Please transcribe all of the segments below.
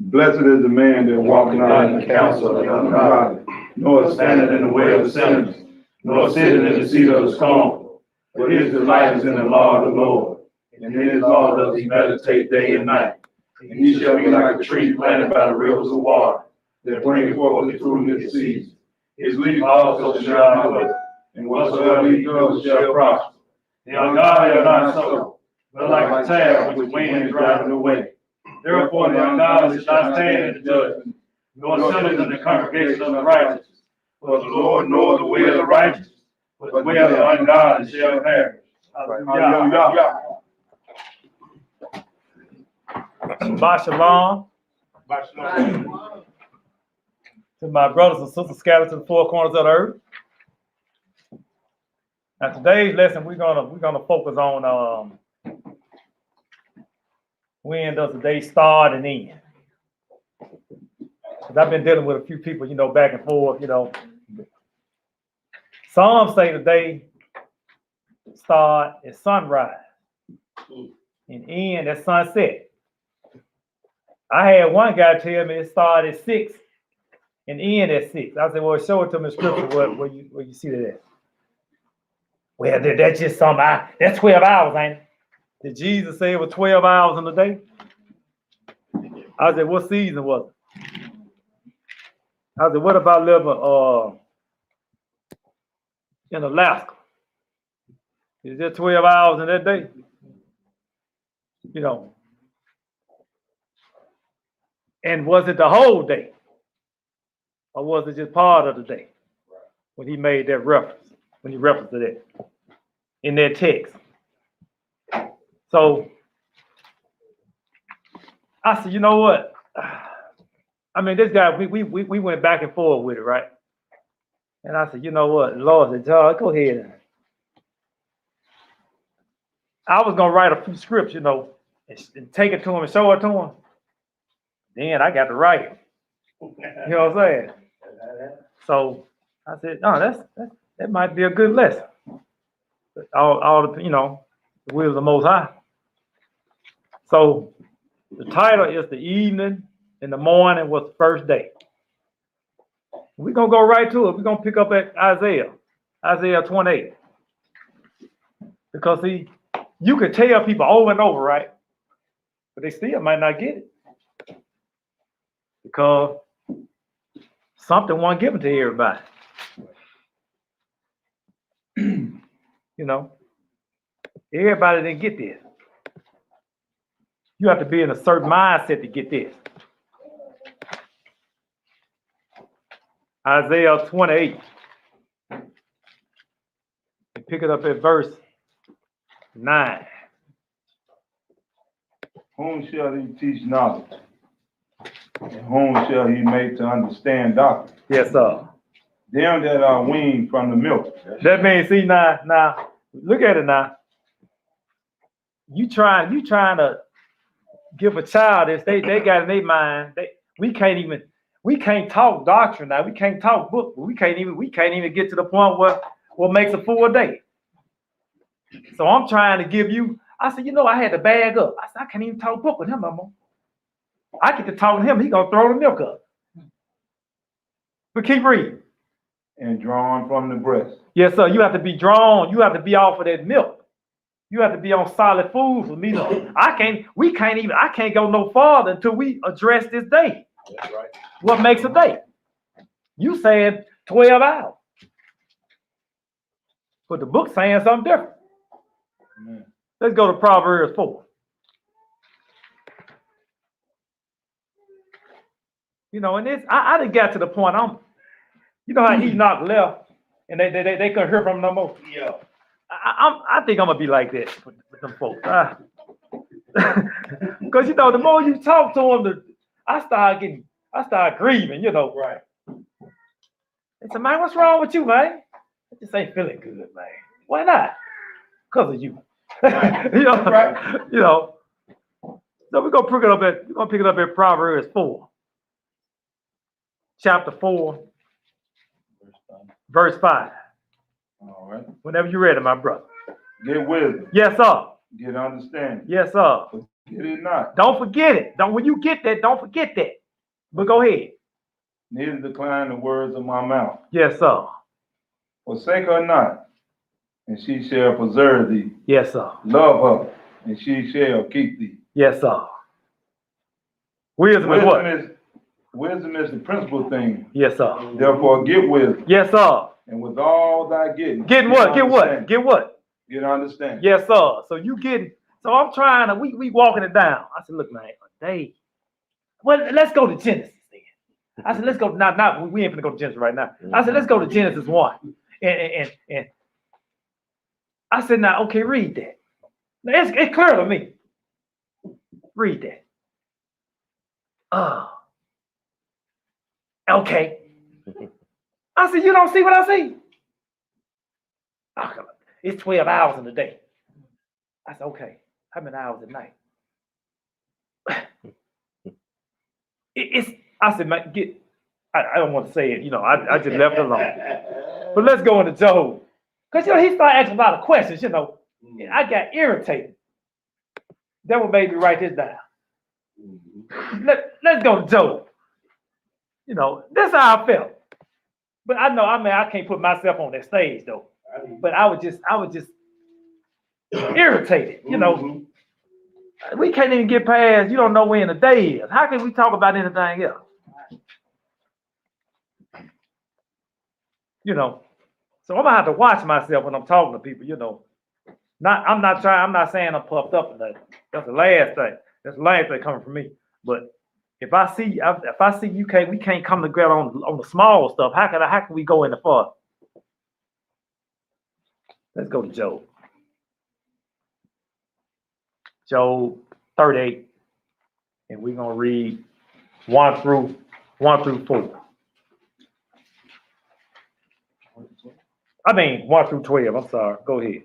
Blessed is the man that walketh not in the counsel of the ungodly, nor standeth in the way of the sinners, nor sitteth in the seat of the scornful. But his delight is in the law of the Lord, and in his law does he meditate day and night. And he shall be like a tree planted by the rivers of water, that bringeth forth his fruit in his season. His leaf also shall not wither, and whatsoever he doeth shall prosper. The ungodly are not so, but like the chaff which the wind driveth away. Therefore the ungodly shall not stand in the judgment, nor sinners in the congregation of the righteous. For the Lord knoweth the way of the righteous, but the way of the ungodly shall perish. Hallelujah. Shabbat Shalom to my brothers and sisters scattered to the four corners of the earth. Now today's lesson we're gonna focus on when does the day start and end? Because I've been dealing with a few people, back and forth, Some say the day start at sunrise and end at sunset. I had one guy tell me it started at 6 and end at 6. I said, well, show it to me in scripture where you see that at. Well, that's just something, that's 12 hours, ain't it? Did Jesus say it was 12 hours in the day? I said, what season was it? I said, what about living in Alaska? Is there 12 hours in that day? And was it the whole day? Or was it just part of the day? When he made that reference, when he referenced to that in that text. So I said, you know what? I mean, this guy, we went back and forth with it, right? And I said, you know what? Lord said, John, go ahead. I was gonna write a few scripts, and take it to him and show it to him. Then I got to write it. You know what I'm saying? So I said, no, that might be a good lesson. All the the will of the Most High. So the title is the evening and the morning was the first day. We're gonna go right to it. We're gonna pick up at Isaiah 28. Because you could tell people over and over, right? But they still might not get it. Because something wasn't given to everybody. Everybody didn't get this. You have to be in a certain mindset to get this. Isaiah 28. Pick it up at verse 9. Whom shall he teach knowledge? And whom shall he make to understand doctrine? Yes, sir. Them that are weaned from the milk. That means, see, now, look at it now. You trying to give a child this, they got in their mind, we can't talk doctrine now. We can't talk book. We can't even get to the point where what makes a full day. So I'm trying to give you, I said, I had to bag up. I said, I can't even talk book with him no more. I get to talk to him, he gonna throw the milk up. But keep reading. And drawn from the breast. Yes, sir. You have to be drawn. You have to be off of that milk. You have to be on solid food for me to. I can't go no farther until we address this day. That's right. What makes a day? You saying 12 hours. But the book's saying something different. Amen. Let's go to Proverbs 4. And this, I done got to the point how Enoch left and they couldn't hear from him no more. Yeah. I think I'm gonna be like that with them folks. Because the more you talk to them, I start grieving, Right. They said, man, what's wrong with you, man? I just ain't feeling good, man. Why not? Because of you. Right. So we're gonna pick it up at Proverbs 4. Chapter 4, verse 5. All right. Whenever you're ready, my brother. Get wisdom. Yes, sir. Get understanding. Yes, sir. Get it not. Don't forget it. When you get that, don't forget that. But go ahead. Neither decline the words of my mouth. Yes, sir. Forsake her not, and she shall preserve thee. Yes, sir. Love her, and she shall keep thee. Yes, sir. Wisdom is what? Wisdom is the principal thing. Yes, sir. Therefore, get wisdom. Yes, sir. And with all thy getting. Getting what? Get what? Get what? Get understanding. Yes, sir. So you getting, so I'm trying to, we walking it down. I said, look, man, a day. Well, let's go to Genesis then. I said, let's go, not we ain't gonna go to Genesis right now. I said, let's go to Genesis 1. And I said, now, okay, read that. Now, it's clear to me. Read that. Okay. I said, you don't see what I see? Oh, it's 12 hours in the day. I said, okay, how many hours at night? I said, man, I don't want to say it, I just left it alone. But let's go into Job. Because, he started asking a lot of questions, and I got irritated. That what made me write this down. Let's go to Job. That's how I felt. But I can't put myself on that stage though. But I was just irritated, We can't even get past, you don't know when the day is. How can we talk about anything else? So I'm gonna have to watch myself when I'm talking to people, I'm not saying I'm puffed up or nothing. That's the last thing. That's the last thing coming from me. But if I see we can't come together on the small stuff, how can we go in the far? Let's go to Job. Job 38, and we're gonna read 1 through 4. I mean 1 through 12. I'm sorry. Go ahead.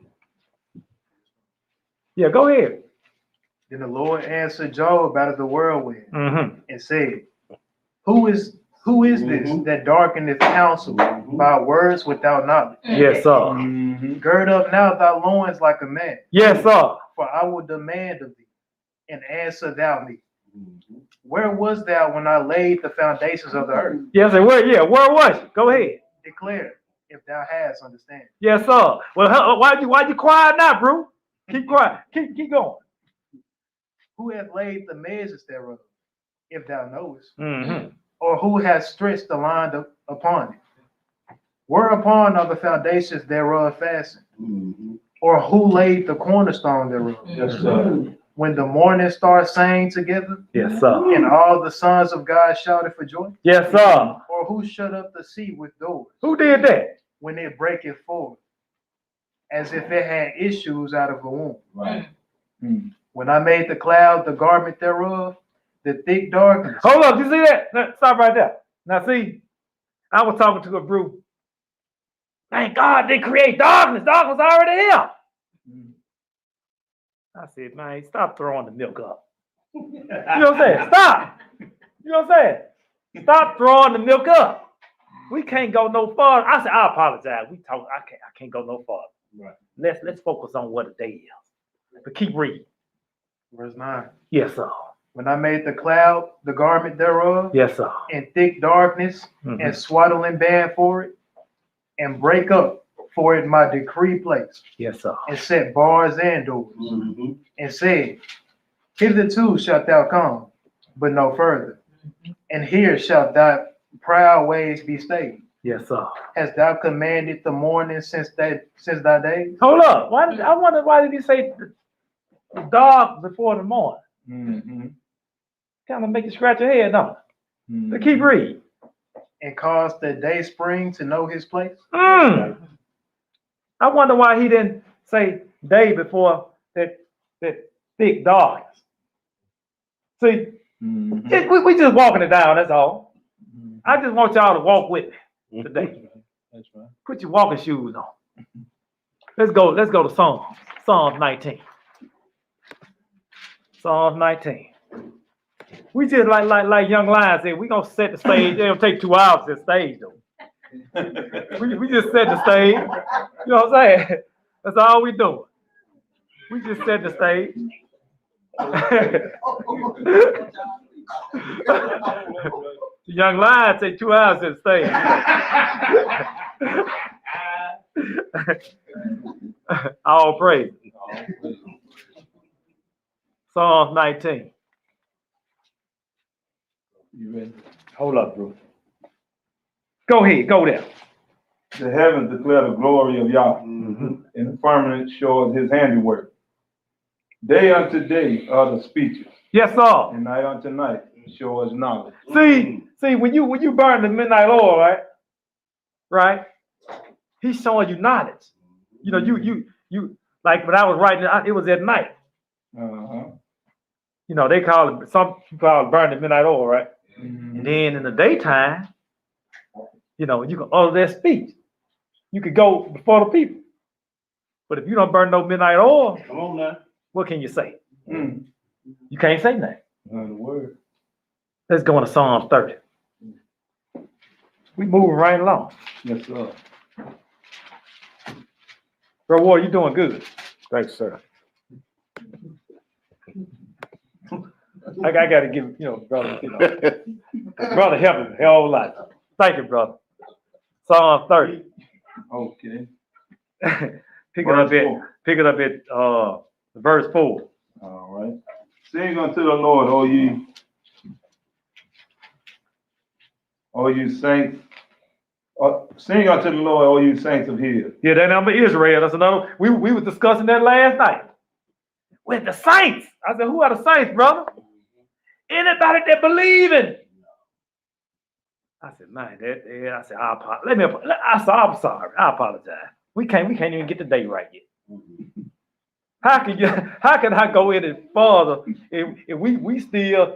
Yeah, go ahead. Then the Lord answered Job out of the whirlwind Mm-hmm. and said, Who is this that darkeneth counsel by words without knowledge? Yes, sir. Mm-hmm. Gird up now thy loins like a man, Yes, sir. for I will demand of thee, and answer thou me. Where was thou when I laid the foundations of the earth? Yes, sir. Where was you? Go ahead. Declare, if thou hast understanding. Yes, sir. Well, why'd you quiet now, bro? Keep quiet. Keep going. Who hath laid the measures thereof, if thou knowest? Mm-hmm. Or who hath stretched the line upon it? Whereupon are the foundations thereof fastened? Or who laid the cornerstone thereof? Yes, sir. When the morning stars sang together, Yes, sir. and all the sons of God shouted for joy? Yes, sir. Or who shut up the sea with doors? Who did that? When it breaketh forth, as if it had issues out of a womb. Right. When I made the cloud the garment thereof, the thick darkness. Hold up, you see that? Stop right there. Now see, I was talking to a group. Thank God they create darkness. Darkness already here. I said, man, stop throwing the milk up. You know what I'm saying? Stop. You know what I'm saying? Stop throwing the milk up. We can't go no farther. I said, I apologize. I can't go no farther. Right. Let's focus on what the day is. But keep reading. Verse 9. Yes, sir. When I made the cloud the garment thereof, Yes, sir. and thick darkness, and swaddling band for it, and break up for it my decree place, Yes, sir. and set bars and doors, and said, Hitherto shalt thou come, but no further, and here shalt thy proud ways be stayed. Yes, sir. Hast thou commanded the morning since thy days? Hold up. I wonder why did he say the dark before the morning? Mm-hmm. Kind of make you scratch your head, don't it? But keep reading. And caused the day spring to know his place? I wonder why he didn't say day before that thick darkness. See, we just walking it down, that's all. I just want y'all to walk with me today. That's right. Put your walking shoes on. Let's go to Psalms 19. Psalms 19. We just like young lions said, we gonna set the stage. It'll take 2 hours to set the stage though. we just set the stage. You know what I'm saying? That's all we doing. We just set the stage. The young lion take 2 hours to stay. All praise. Psalms 19. You ready? Hold up, bro. Go ahead, go there. The heavens declare the glory of Yah, and the firmament shows his handiwork. Day unto day are the speeches, Yes, sir. and night unto night show us knowledge. See, when you burn the midnight oil, right? He's showing you knowledge. You know, you like when I was writing, it was at night. Uh-huh. You know, they call it, some people call it burn the midnight oil, right? Mm-hmm. And then in the daytime, you know, you can utter that speech. You could go before the people. But if you don't burn no midnight oil, Come on now. what can you say? Mm. You can't say nothing. Not a word. Let's go into Psalms 30. We moving right along. Yes, sir. Bro, Ward, you doing good. Thanks, sir. I got to give, brother, brother helping a hell of a lot. Thank you, brother. Psalm 30. Okay. Pick it up at verse 4. All right. Sing unto the Lord, O you saints. Sing unto the Lord, O you saints of his. Yeah, that number Israel. That's another. We were discussing that last night. With the saints. I said, who are the saints, brother? Anybody that believe in. I said, man, I said, I'm sorry. I apologize. We can't even get the day right yet. How can I go in and further if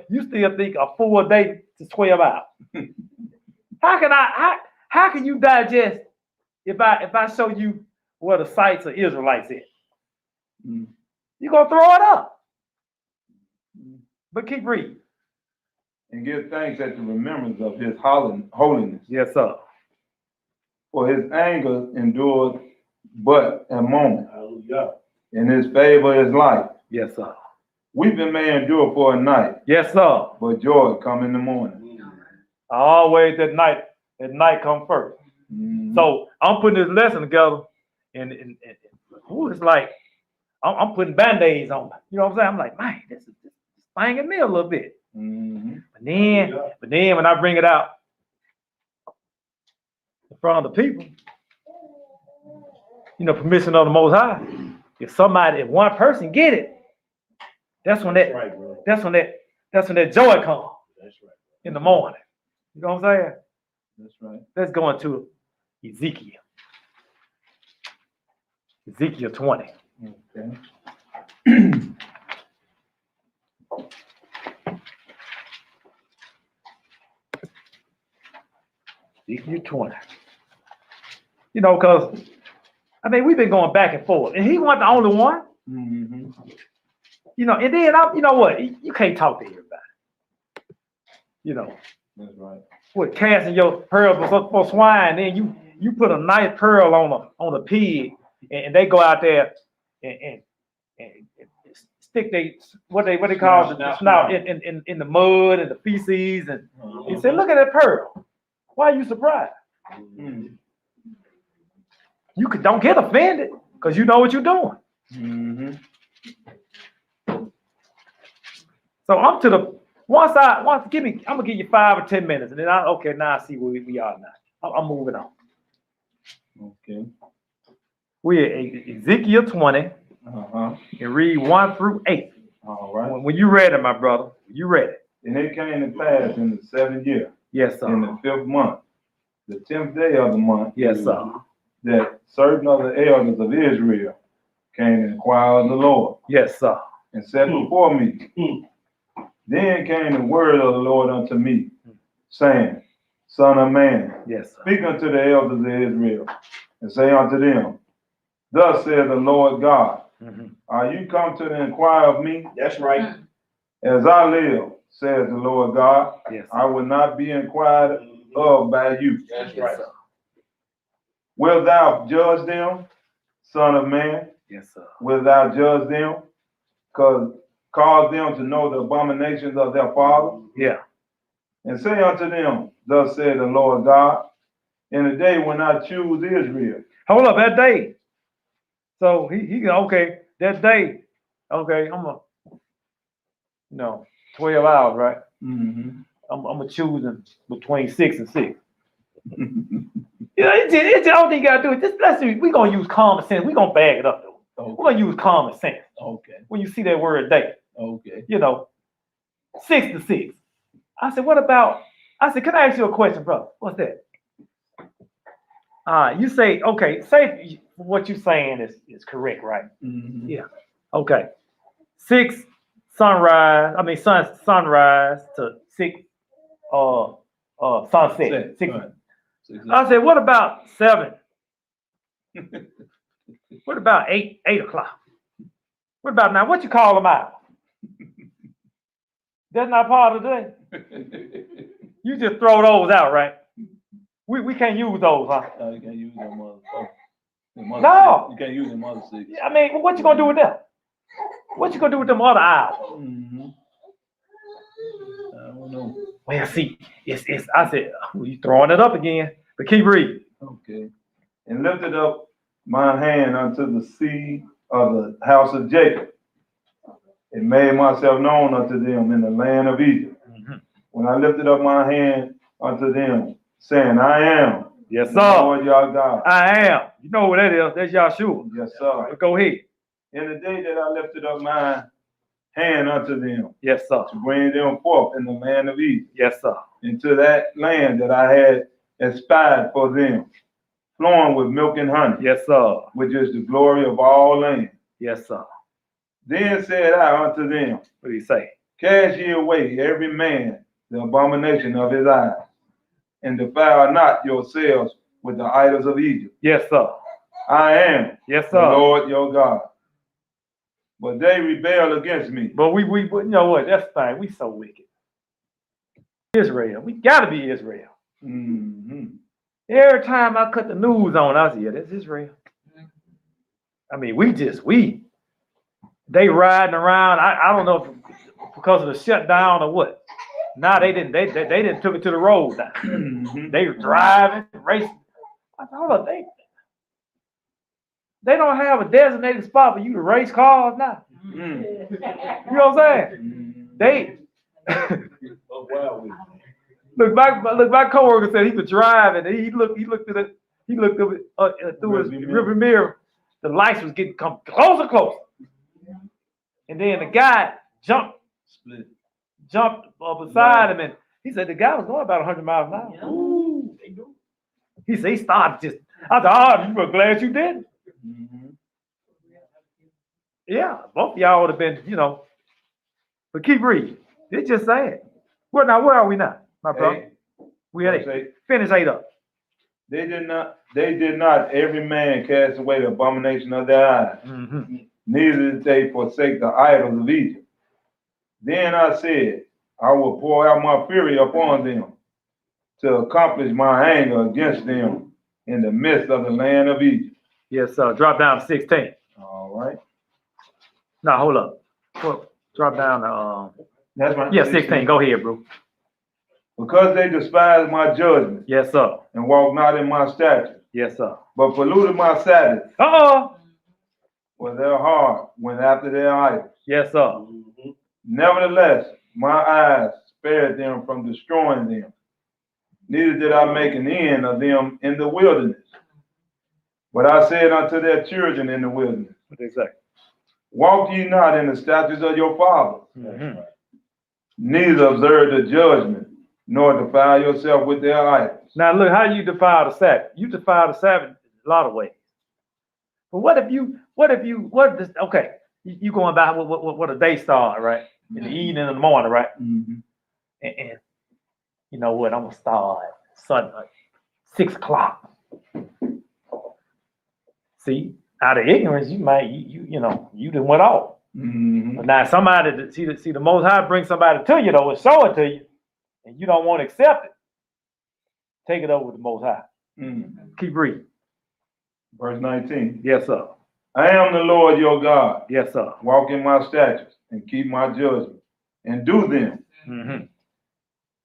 you still think a full day to 12 hours? How can you digest if I show you where the sites of Israelites is? You're gonna throw it up. But keep reading. And give thanks at the remembrance of his holiness. Yes, sir. For his anger endured but a moment, Hallelujah. and his favor is life. Yes, sir. Weeping may endure for a night, Yes, sir. but joy come in the morning. Always at night come first. Mm-hmm. So I'm putting this lesson together, and it's like I'm putting band-aids on. You know what I'm saying? I'm like, man, this thing me a little bit. Mm-hmm. But then when I bring it out in front of the people, permission of the Most High. If one person get it, that's when that joy comes. That's right. In the morning. You know what I'm saying? That's right. Let's go into Ezekiel. Ezekiel 20. Okay. Ezekiel 20. Because we've been going back and forth, and he wasn't the only one. Mm-hmm. And then you know what? You can't talk to everybody. That's right. What, casting your pearls for swine, then you put a nice pearl on a pig, and they go out there and stick what they call the snout in the mud and the feces, and he said, look at that pearl. Why are you surprised? Mm-hmm. You don't get offended because you know what you're doing. Mm-hmm. So I'm to the I'm gonna give you 5 or 10 minutes, and then now I see where we are now. I'm moving on. Okay. We're at Ezekiel 20 and read 1 through 8. All right. When you read it, my brother, you read it. And it came to pass in the 7th year, Yes, sir. in the 5th month, the 10th day of the month, Yes, sir. that certain of the elders of Israel came and inquired of the Lord, Yes, sir. and said before me, Then came the word of the Lord unto me, saying, Son of man, Yes, sir. speak unto the elders of Israel, and say unto them, Thus saith the Lord God, Are you come to inquire of me? That's right. As I live, says the Lord God, Yes, I will not be inquired of by you. That's right. Wilt thou judge them, son of man? Yes, sir. Wilt thou judge them? Because cause them to know the abominations of their fathers, Yeah. and say unto them, thus said the Lord God, in the day when I choose Israel. Hold up, that day. So he okay, that day, okay, I'm 12 hours, right? Mm-hmm. I'm choosing between 6 and 6. Yeah, I don't think you gotta do it. Let's see, we're gonna use common sense. We're gonna bag it up though. Okay. We're gonna use common sense. Okay. When you see that word day, Okay. 6 to 6. I said, can I ask you a question, bro? What's that? You say, okay, say what you're saying is correct, right? Mm-hmm. Yeah. Okay. 6 sunrise to 6 sunset. 6. Right. I said, what about 7? What about 8 o'clock? What about 9? What you call them out? That's not part of the day. You just throw those out, right? We can't use those, huh? No, you can't use them other. No. You can't use them other 6. I mean, what you gonna do with them? What you gonna do with them other hours? Mm-hmm. I don't know. Well, see, it's. I said, you throwing it up again, but keep reading. Okay. And lifted up my hand unto the seed of the house of Jacob, and made myself known unto them in the land of Egypt. Mm-hmm. When I lifted up my hand unto them, saying, I am. Yes, the sir. Lord your God. I am. You know what that is? That's Yahshua. Yes, sir. Go ahead. In the day that I lifted up my hand unto them, Yes, sir. to bring them forth in the land of Egypt, Yes, sir. into that land that I had espied for them, flowing with milk and honey, Yes, sir. which is the glory of all land. Yes, sir. Then said I unto them, What do you say? cast ye away every man the abomination of his eyes, and defile not yourselves with the idols of Egypt. Yes, sir. I am Yes, the sir. Lord your God. But they rebel against me. But we you know what? That's the thing. We so wicked. Israel. We gotta be Israel. Mm-hmm. Every time I cut the news on, I say, yeah, that's Israel. I mean, they riding around. I don't know if because of the shutdown or what. Nah, they didn't took it to the road now. Mm-hmm. They were driving, racing. I said, hold up, they don't have a designated spot for you to race cars now. Mm-hmm. You know what I'm saying? They look, my coworker said he was driving and he looked through his rearview mirror. The lights was getting come closer. And then the guy jumped beside him, and he said the guy was going about 100 miles an hour. Ooh. He said he started just. I said, you were glad you didn't. Mm-hmm. Yeah, both of y'all would have been, But keep reading. It's just sad. Where are we now, my brother? We at 8. Finish 8 up. They did not every man cast away the abomination of their eyes. Mm-hmm. Neither did they forsake the idols of Egypt. Then I said, I will pour out my fury upon them to accomplish my anger against them in the midst of the land of Egypt. Yes, sir. Drop down to 16. All right. No, hold up. Drop down to That's right. 16. Go ahead, bro. Because they despised my judgment. Yes, sir. And walked not in my statutes. Yes, sir. But polluted my Sabbath. With their heart went after their idols. Yes, sir. Mm-hmm. Nevertheless, my eyes spared them from destroying them. Neither did I make an end of them in the wilderness. But I said unto their children in the wilderness, what they say? Walk ye not in the statutes of your fathers, mm-hmm. neither observe the judgment, nor defile yourself with their idols. Now look, how you defile the Sabbath? You defile the Sabbath a lot of ways. But what if you okay, you going by what a day start, right? In the evening and the morning, right? Mm-hmm. And you know what? I'm gonna start Sunday, 6 o'clock. See, out of ignorance, you might you done went off. Mm-hmm. But now somebody see the Most High bring somebody to you though and show it to you, and you don't want to accept it. Take it over with the Most High. Mm-hmm. Keep reading. Verse 19. Yes, sir. I am the Lord your God. Yes, sir. Walk in my statutes. and keep my judgment and do them Mm-hmm.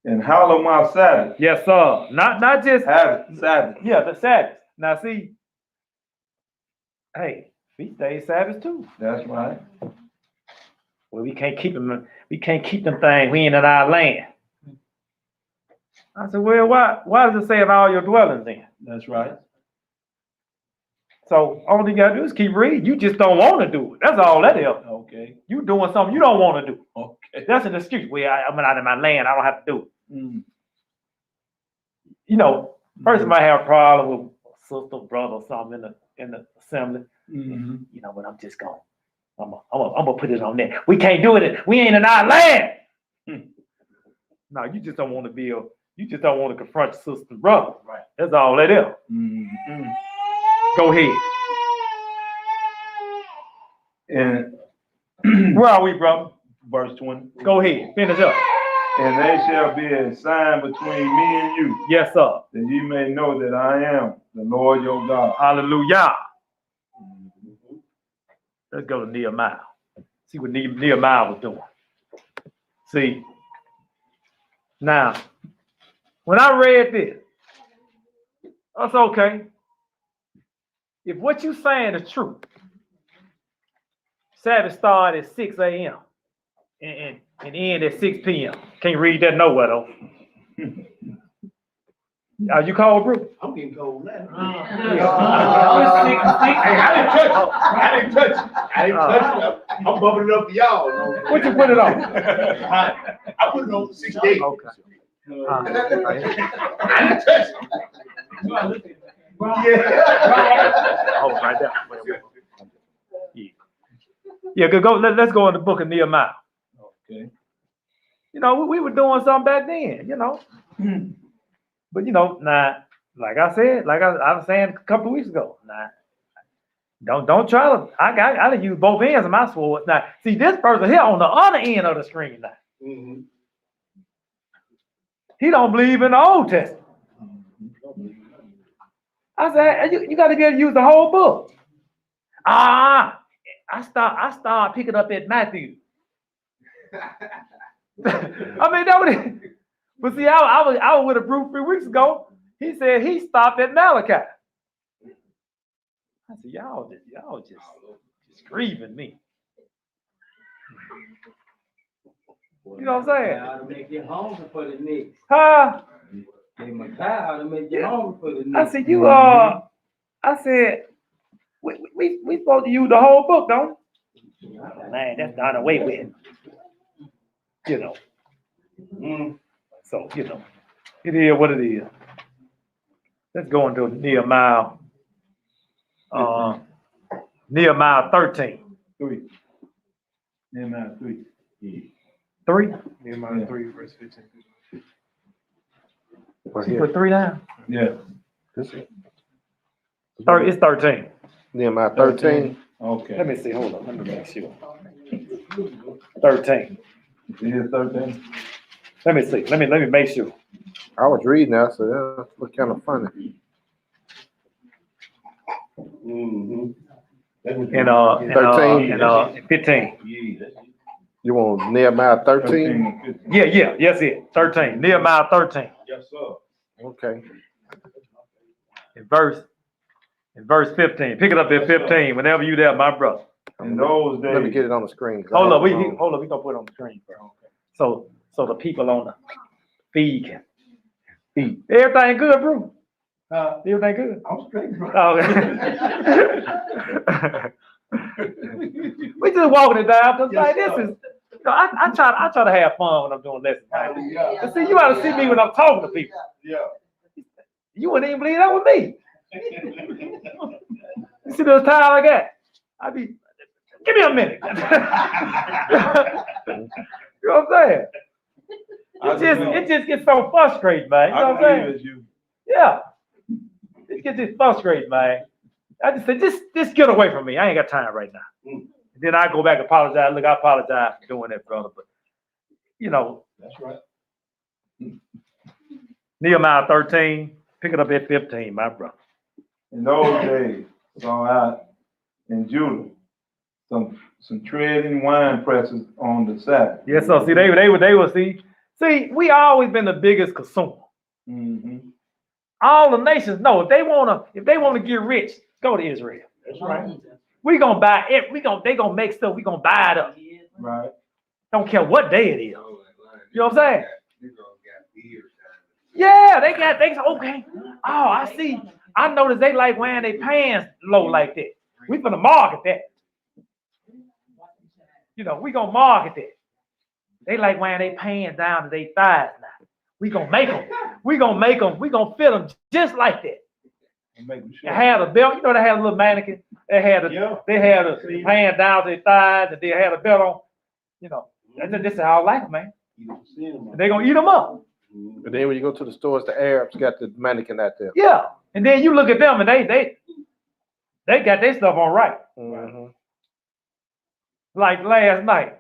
and hallow my Sabbath. Yes, sir. Not just Sabbath. yeah, the Sabbath. Now see, hey, feast day Sabbath too. That's right. Well, we can't keep them. We can't keep them things. We ain't in our land. I said, well, why does it say in all your dwellings then? That's right. So all you gotta do is keep reading. You just don't want to do it. That's all that is. Okay. You doing something you don't want to do. Okay. That's an excuse. Well, I'm not in my land. I don't have to do it. Mm. You know, person might have a problem with a sister, brother, or something in the assembly. Mm-hmm. You know, but I'm just going. I'm gonna put it on there. We can't do it. We ain't in our land. No, you just don't want to be a. You just don't want to confront your sister and brother. Right. That's all that is. Mm-hmm. Go ahead. And Where are we, brother? verse 20. Go ahead. Finish up. And they shall be a sign between me and you, Yes, sir. that ye may know that I am the Lord your God. Hallelujah. Let's go to Nehemiah. See what Nehemiah was doing. See, now, when I read this, that's okay. If what you saying is true, Sabbath start at 6 a.m. and end at 6 p.m. Can't read that nowhere though. Are you cold, Bruce? I'm getting cold now. Hey, I didn't touch it. I didn't touch it. I'm bumping it up for y'all. What you put it on? I put it on for 6 days. Okay. I didn't touch it. Yeah. Oh, right there. Yeah. Yeah, go. Let's go in the book of Nehemiah. Okay. You know, we were doing something back then, you know. But you know, now, like I said, like I was saying a couple of weeks ago, don't try to. I done use both ends of my sword. Now, see this person here on the other end of the screen now. Mm-hmm. He don't believe in the Old Testament. I said, you got to be able to use the whole book. I start picking up at Matthew. I mean, that would. But see, I was with a Bruce 3 weeks ago. He said he stopped at Malachi. I said, y'all just grieving me. You know what I'm saying? How to make you hungry for the next. Huh? They must how to make you hungry for the I next. said, I said, we supposed to use the whole book, don't we? Man, that's done away with. You know. So, you know, it is what it is. Let's go into Nehemiah. Nehemiah 13. 3. Nehemiah 3. 3? Nehemiah 3, verse 15. You put 3 down? Yeah. It's 13. Nehemiah 13. Okay. Let me see. Hold on. Let me make sure. 13. It is 13. Let me see. Let me make sure. I was reading that, so that looked kind of funny. Mm-hmm. And 15. You want Nehemiah 13? Yeah, yes, it. 13. Nehemiah 13. Yes, sir. Okay. In verse 15. Pick it up at 15. Whenever you there, my brother. In those days. Let me get it on the screen. Hold on. We gonna put it on the screen first. So the people on the feed can feed. Everything good, bro? Everything good? I'm straight, bro. Oh, we just walking it down because like this is. You know, I try to have fun when I'm doing lessons. Right? Yeah. But see, you ought to see me when I'm talking to people. Yeah. You wouldn't even believe that was me. You see those towel I got? I be, give me a minute. You know what I'm saying? It just gets so frustrating, man. You know what I'm saying? You. Yeah. It gets just frustrating, man. I just said, just get away from me. I ain't got time right now. Then I go back and apologize. Look, I apologize for doing that, brother. But you know, That's right. Nehemiah 13, pick it up at 15, my brother. In those days, saw I in Judah some treading wine presses on the Sabbath. Yes, sir. See, they would see, we always been the biggest consumer. Mm-hmm. All the nations know if they wanna get rich, go to Israel. That's right. We gonna buy it. They gonna make stuff. We gonna buy it up. Right. Don't care what day it is. You know what I'm saying? Yeah, they okay. Oh, I see. I noticed they like wearing their pants low like that. We finna market that. You know, we gonna market that. They like wearing their pants down to their thighs now. We gonna make them. We gonna fit them just like that. They had a belt. You know, they had a little mannequin. They had a pants down to their thighs, and they had a belt on. You know, this is how I like them, man. And they gonna eat them up. But then when you go to the stores, the Arabs got the mannequin out there. Yeah, and then you look at them, and they got their stuff on right. Mm-hmm. Like last night,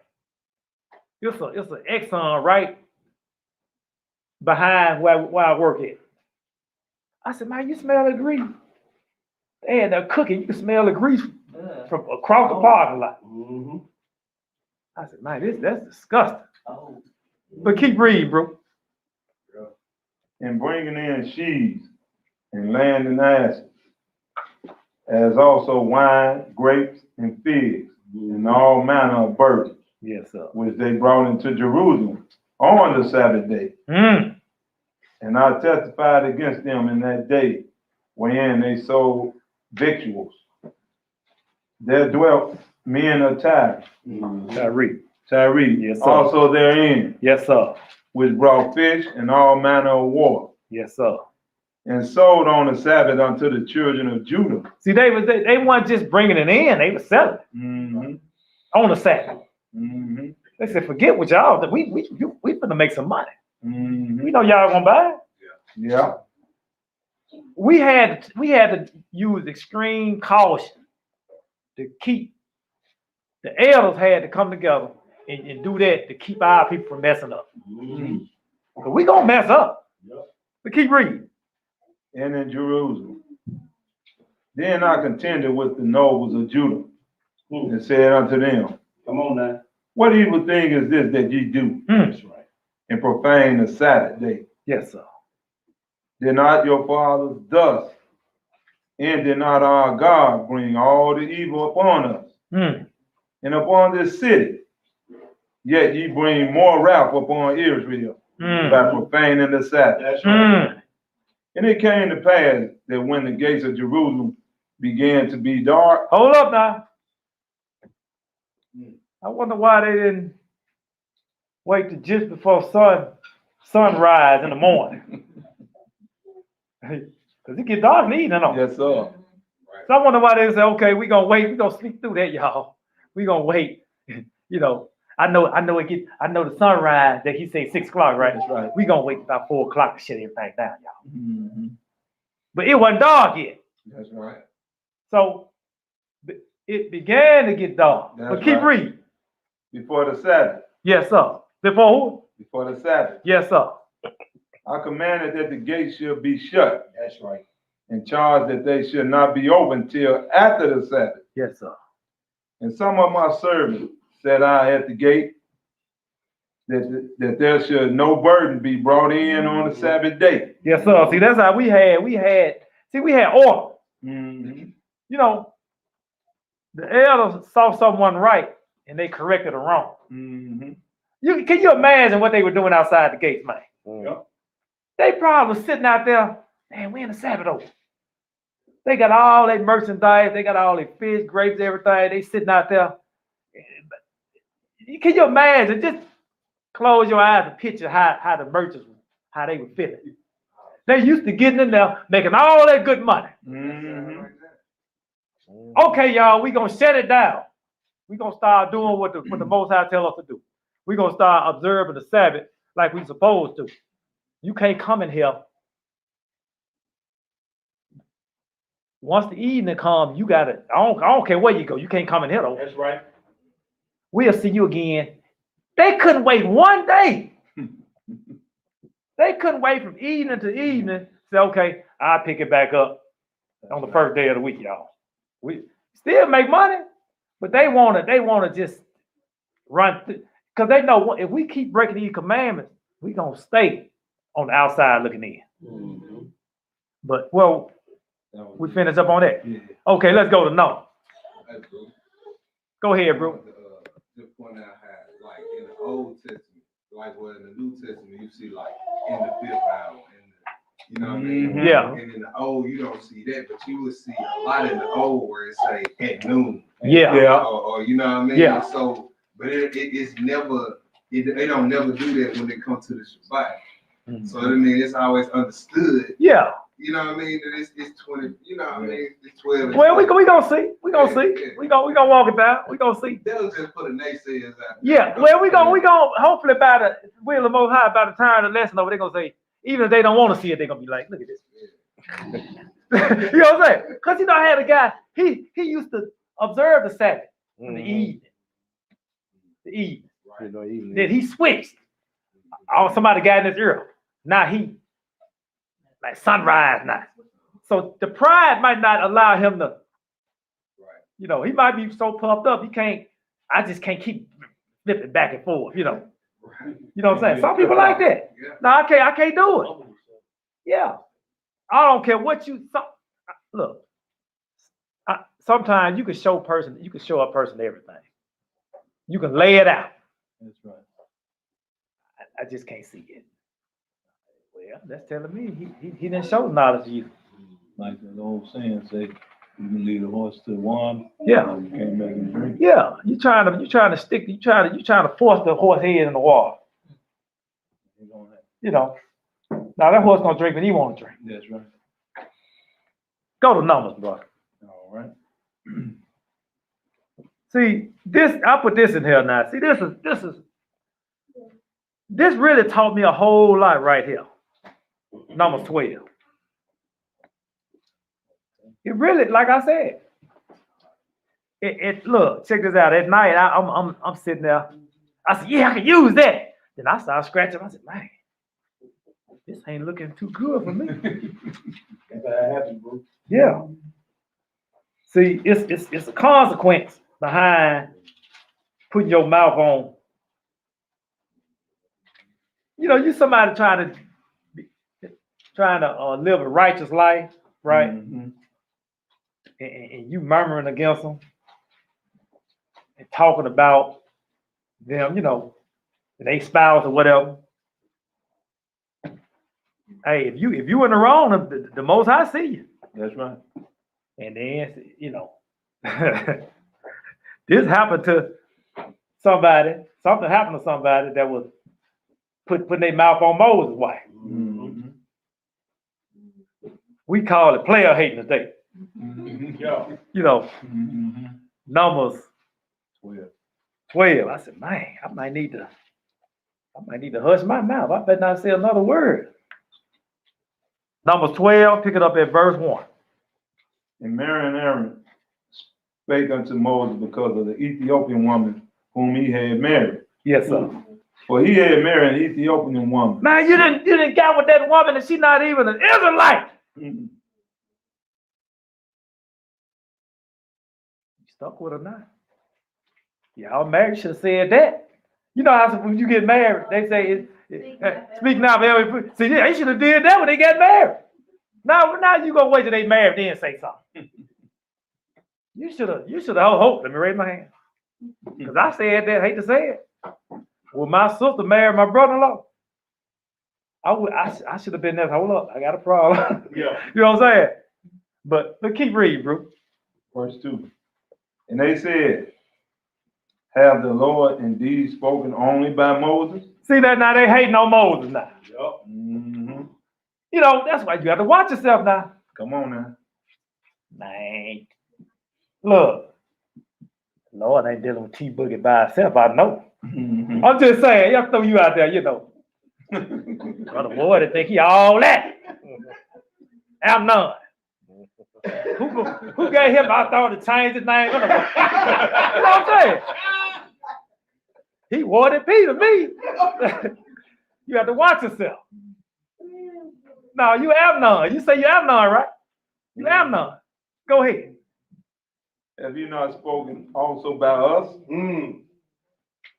it's an Exxon right behind where I work at. I said, man, you smell the grease? They had that cooking. You can smell the grease from across the parking lot. I said, man, that's disgusting. But keep reading, bro. And bringing in sheaves and land and asses, as also wine, grapes, and figs, and all manner of burdens, Yes, sir. which they brought into Jerusalem on the Sabbath day. And I testified against them in that day, wherein they sold victuals. There dwelt men of Tyre, Tyree. Yes, sir. also therein, Yes, sir. which brought fish and all manner of water, Yes, sir. and sold on the Sabbath unto the children of Judah. See, they weren't just bringing it in; they were selling it Mm-hmm. on the Sabbath. Mm-hmm. They said, "Forget what y'all. We finna make some money. Mm-hmm. We know y'all gonna buy it." Yeah. We had to use extreme caution to keep the elders had to come together and do that to keep our people from messing up. But we gonna mess up. But keep reading. And in Jerusalem. Then I contended with the nobles of Judah, and said unto them, Come on now. what evil thing is this that ye do, That's right. and profane the Sabbath day? Yes, sir. Did not your fathers thus, and did not our God bring all the evil upon us, and upon this city? Yet ye bring more wrath upon Israel by profaning the Sabbath. That's right. And it came to pass that when the gates of Jerusalem began to be dark, Hold up now. I wonder why they didn't wait till just before sunrise in the morning. Because it get dark in the evening. yes, sir. So I wonder why they say, okay, we gonna wait, we gonna sleep through that, y'all. We gonna wait. You know, I know the sunrise that he say 6 o'clock, right? That's right. We gonna wait about 4 o'clock to shut everything down, y'all. Mm-hmm. But it wasn't dark yet. That's right. So it began to get dark. That's but keep right. reading. Before the Sabbath. Yes, sir. Before who? Before the Sabbath. Yes, sir. I commanded that the gates should be shut, That's right. and charged that they should not be opened till after the Sabbath. Yes, sir. And some of my servants said I at the gate that there should no burden be brought in on the Sabbath day. Yes, sir. See, that's how we had order. Mm-hmm. You know, the elders saw someone right and they corrected it wrong. Mm-hmm. Can you imagine what they were doing outside the gates, man? Yep. They probably was sitting out there, man, we in the Sabbath over. They got all their merchandise, they got all their fish, grapes, everything. They sitting out there. Can you imagine? Just close your eyes and picture how the merchants, how they were feeling. They used to getting in there, making all that good money. Mm-hmm. Okay, y'all, we gonna shut it down. We gonna start doing what the Most High tell us to do. We gonna start observing the Sabbath like we supposed to. You can't come in here. Once the evening comes, you gotta. I don't care where you go. You can't come in here though. That's right. We'll see you again. They couldn't wait one day. They couldn't wait from evening to evening. Say, okay, I'll pick it back up on the first day of the week, y'all. We still make money, But they wanna just run through, because they know if we keep breaking these commandments, we gonna stay on the outside looking in. Mhm. But well, we finish up on that. Yeah. Okay, let's go to no. Hey, bro. Go ahead, I bro. wanted to just point out how, like in the Old Testament, like well in the New Testament, you see like in the fifth hour, you know what I mean? Mhm. Yeah. And in the Old, you don't see that, but you would see a lot in the Old where it say at noon, Yeah. Yeah. or you know what I mean? Yeah. So, but it's never, they don't never do that when it comes to the Shabbat. So I mean, it's always understood. Yeah. You know what I mean? That it's 20. You know what I mean? It's 12. and Well, we 20. gonna see. We gonna see. Yeah. We gonna walk it down. We gonna see. That was just for the naysayers out there. Yeah. Well, we gonna hopefully by the will of Most High, by the time of the lesson over, they're gonna say, even if they don't want to see it, they're gonna be like, look at this. You know what I'm saying? Because I had a guy, he used to observe the Sabbath in the evening. The evening. You know, evening. Then he switched. Oh, somebody got in his ear. Now he like sunrise now. So the pride might not allow him to, he might be so puffed up, I just can't keep flipping back and forth, You know what I'm saying? Some people like that. Yeah. No, I can't do it. Yeah. I don't care what look. Sometimes you can show a person everything. You can lay it out. That's right. I just can't see it. Well, that's telling me he didn't show knowledge to you. Like the old saying say, you can lead a horse to water. Yeah. You can't make him drink. Yeah. You trying to force the horse head in the water. Now that horse gonna drink when he want to drink. That's right. Go to Numbers, bro. All right. See, I put this in here now. See, this really taught me a whole lot right here. Numbers 12. It really, like I said, look, check this out. At night, I'm sitting there. I said, yeah, I can use that. Then I started scratching. I said, man, this ain't looking too good for me. That happened, bro. Yeah. See, it's a consequence behind putting your mouth on. You somebody trying to live a righteous life, right? Mm-hmm. And you murmuring against them and talking about them, they spouse or whatever. Hey, if you in the wrong, the Most High see you. That's right. And then, this happened to somebody. Something happened to somebody that was putting their mouth on Moses' wife. Mm-hmm. We call it player hating today. Yeah. Mm-hmm. Numbers 12. I said, man, I might need to hush my mouth. I better not say another word. Numbers 12, pick it up at verse 1. And Mary and Aaron spake unto Moses because of the Ethiopian woman whom he had married. Yes, sir. For he had married an Ethiopian woman. Man, you didn't get with that woman and she's not even an Israelite. Mm-hmm. You stuck with her now. Y'all married, should have said that. You know how when you get married, they say, speak now, baby. See, they should have did that when they got married. Now you gonna wait till they married then say something. You should have hoped. Let me raise my hand. Because I said that, hate to say it. When my sister married my brother-in-law, I should have been there. Hold up, I got a problem. Yeah. You know what I'm saying? But keep reading, bro. Verse 2. And they said, have the Lord indeed spoken only by Moses? See that now? They hating on Moses now. Yep. Mm-hmm. That's why you have to watch yourself now. Come on now. Man. Look. Lord ain't dealing with T-Boogie by herself, I know. Mm-hmm. I'm just saying, y'all throw you out there, Brother boy, they think he all that. I'm none. Who gave him the authority to change his name? You know what I'm saying? He wanted Peter, me. You have to watch yourself. No, you have none. You say you have none, right? You have none. Go ahead. have you not spoken also by us? Mm.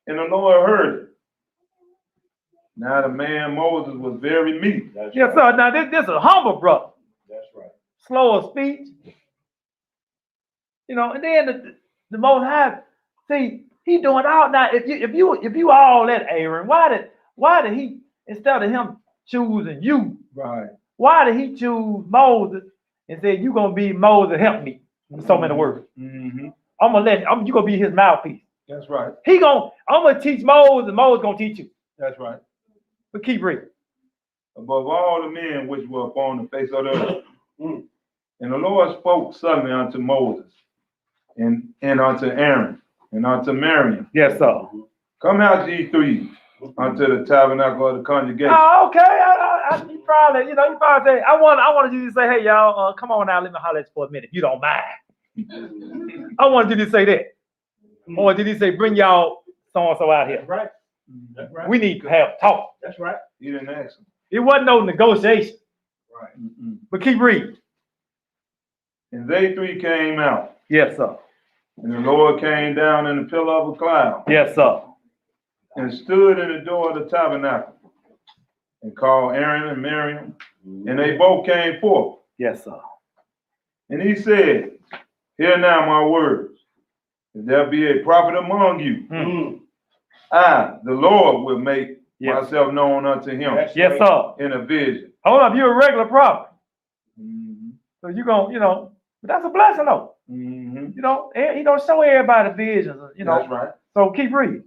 And the Lord heard it. Now the man Moses was very meek. That's Yes, right. sir. Now this is a humble brother, That's right. slow of speech. You know, and then the Most High, see, he doing all now. If you all that Aaron, why did he, instead of him choosing you, Right. why did he choose Moses and say you gonna be Moses help me? In so many words. Mm-hmm. You gonna be his mouthpiece. That's right. I'm gonna teach Moses, and Moses gonna teach you. That's right. But keep reading. Above all the men which were upon the face of the earth. Mm. And the Lord spoke suddenly unto Moses and unto Aaron and unto Miriam. Yes, sir. Come out ye three unto the tabernacle of the congregation. Oh, okay. You probably say, I wanted you to say, hey y'all, come on now, let me holler at you for a minute, if you don't mind. I wanted you to say that. Or did he say, bring y'all so and so out here? That's right. That's right. We need to have a talk. That's right. He didn't ask him. It wasn't no negotiation. Right. Mm-mm. But keep reading. And they three came out. Yes, sir. And the Lord came down in the pillar of a cloud Yes, sir. and stood in the door of the tabernacle and called Aaron and Miriam. And they both came forth. Yes, sir. And he said, hear now my words. If there be a prophet among you, Mm. I, the Lord, will make Yes. myself known unto him That's Yes, right. sir. in a vision. Hold up, you're a regular prophet. Mm-hmm. So you're going, but that's a blessing though. Mm-hmm. He don't show everybody visions, That's right. So keep reading.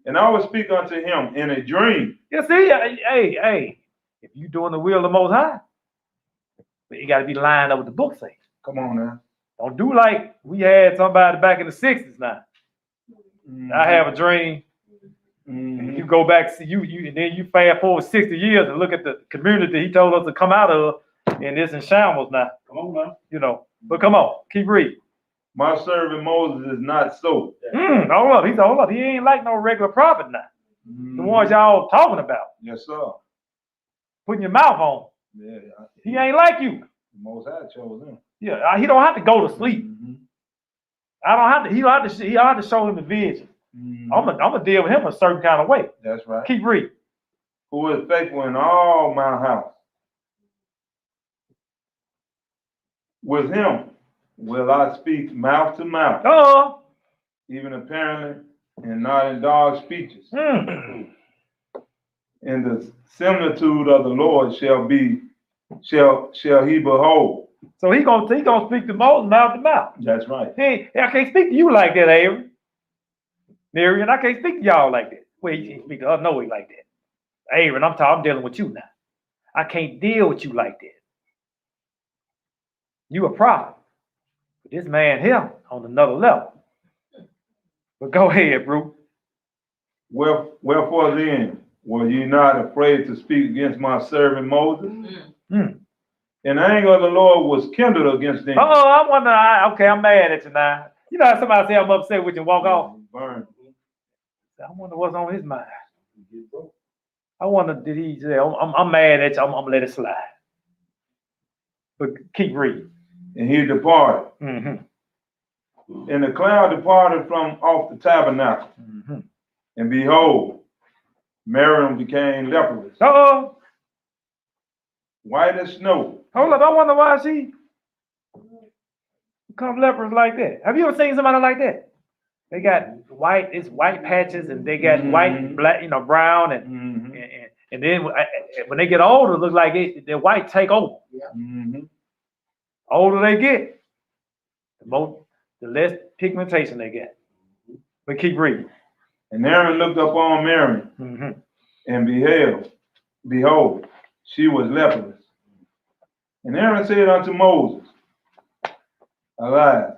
And I will speak unto him in a dream. You see, hey, if you doing the will of the Most High, but you got to be lined up with the book say. Come on now. Don't do like we had somebody back in the 60s now. Mm-hmm. I have a dream. And you go back, see you, and then you fast forward 60 years and look at the community he told us to come out of, and it's in shambles now. Come on now. But come on, keep reading. My servant Moses is not so. Hold up. He ain't like no regular prophet now. The ones y'all talking about, Yes, sir. putting your mouth on. Yeah. He ain't like you. The Most High chose him. Yeah, he don't have to go to sleep. Mm-hmm. I don't have to. He don't have to show him the vision. Mm-hmm. I'm gonna deal with him a certain kind of way. That's right. Keep reading. Who is faithful in all my house. With him will I speak mouth to mouth, even apparently, and not in dark speeches. Mm. And the similitude of the Lord shall he behold. So he gonna speak to Moses mouth to mouth. That's right. Hey, I can't speak to you like that, Aaron. Miriam, I can't speak to y'all like that. Well, he can't speak to us no way like that. Aaron, I'm dealing with you now. I can't deal with you like that. You a prophet. But this man here on another level. But go ahead, bro. Wherefore then were ye not afraid to speak against my servant Moses? Mm. And the anger of the Lord was kindled against them. I wonder. Okay, I'm mad at you now. You know how somebody say I'm upset with you and walk off? Burn. I wonder what's on his mind. I wonder, did he say, I'm mad at you, I'm gonna let it slide. But keep reading. And he departed. Mm-hmm. And the cloud departed from off the tabernacle. Mm-hmm. And behold, Miriam became leprous, white as snow. Hold up, I wonder why she become leprous like that. Have you ever seen somebody like that? They got white patches, and they got white, black, brown, and then when they get older, it looks like their white take over. Mm-hmm. Older they get, the less pigmentation they get. But keep reading. And Aaron looked upon Miriam, Mm-hmm. and behold, she was leprous. And Aaron said unto Moses, Alas,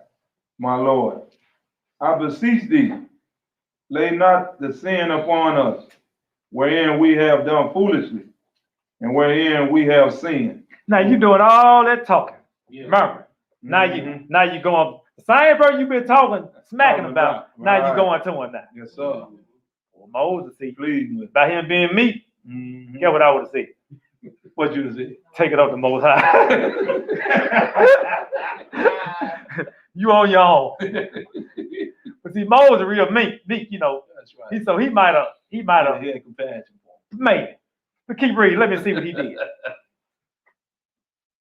my Lord, I beseech thee, lay not the sin upon us, wherein we have done foolishly, and wherein we have sinned. Now you doing all that talking. Yeah. Remember, now you going the same person you been smacking about. Now you going to him now. Yes, sir. Well, Moses, see, Please with. by him being meek, Mm-hmm. get what I would have said. What you say? Take it up to Most High. You on your own. But see, Moses real meek, you know. That's right. So he might have, He had compassion for him. maybe. But keep reading. Let me see what he did.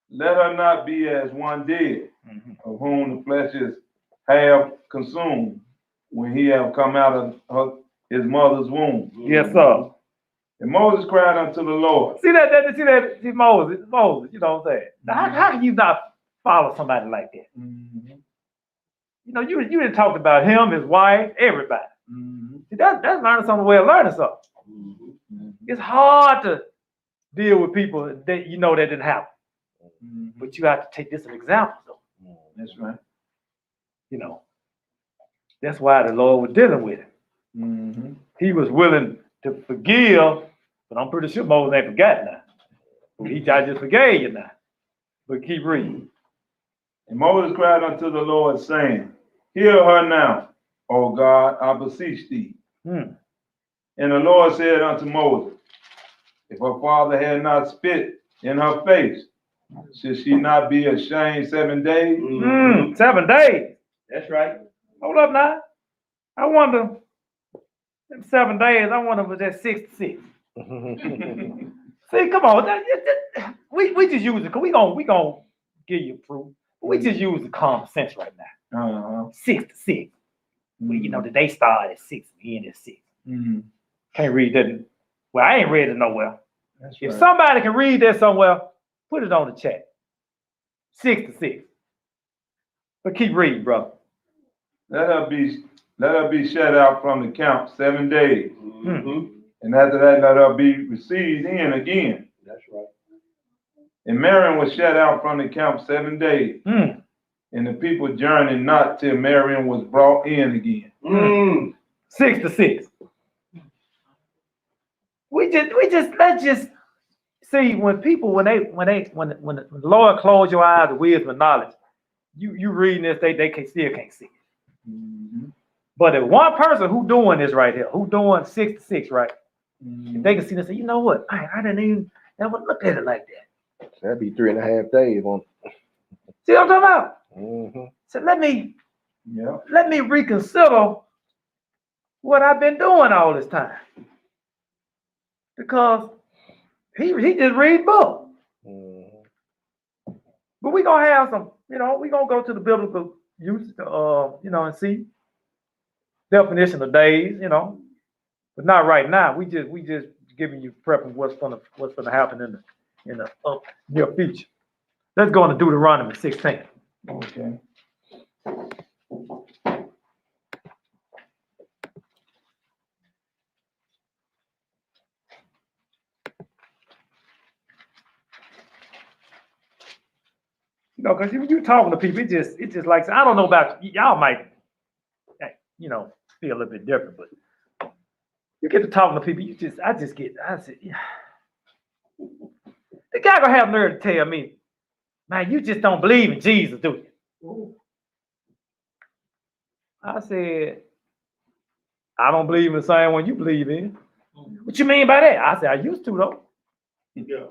Let her not be as one dead, of whom the flesh is half consumed, when he have come out of his mother's womb. Yes, sir. And Moses cried unto the Lord. See Moses, you know what I'm saying? Now, how can you not follow somebody like that? You know, you didn't talk about him, his wife, everybody. See, that's learning something, way of learning something. It's hard to deal with people that you know that didn't happen. But you have to take this as an example, though. That's right. You know, that's why the Lord was dealing with him. He was willing to forgive, but I'm pretty sure Moses ain't forgotten now. I just forgave you now. But keep reading. And Moses cried unto the Lord, saying, Hear her now, O God, I beseech thee. And the Lord said unto Moses, If her father had not spit in her face, should she not be ashamed 7 days? 7 days. That's right. Hold up now. I wonder, them 7 days, I wonder if it was that 6 to 6. See, come on. We just use it, because we gonna give you proof. We just use the common sense right now. 6 to 6. Well, you know, the day started at 6 and end at 6. Can't read that. Well, I ain't read it nowhere. That's If right. somebody can read that somewhere, put it on the chat. 6 to 6. But keep reading, brother. Let her be shut out from the camp 7 days. And after that, let her be received in again. That's right. And Miriam was shut out from the camp 7 days. And the people journeyed not till Miriam was brought in again. 6 to 6. Let's just see, when the Lord close your eyes to wisdom and knowledge, you reading this, they still can't see it. But if one person who doing this right here, who doing 6 to 6, right? If they can see this, say, you know what? I didn't even never look at it like that. That'd be 3.5 days on. See what I'm talking about? So let me reconsider what I've been doing all this time. Because he just read book. But we're gonna have some, we're gonna go to the biblical use, and see definition of days, but not right now. We just giving you prepping what's gonna happen in the near future. Let's go into Deuteronomy 16. Okay. Because you talking to people, it's just like, I don't know about y'all, might, feel a little bit different, but you get to talking to people, I said, yeah. The guy gonna have nerve to tell me, man, you just don't believe in Jesus, do you? I said, I don't believe in the same one you believe in. What you mean by that? I said, I used to, though. Yeah.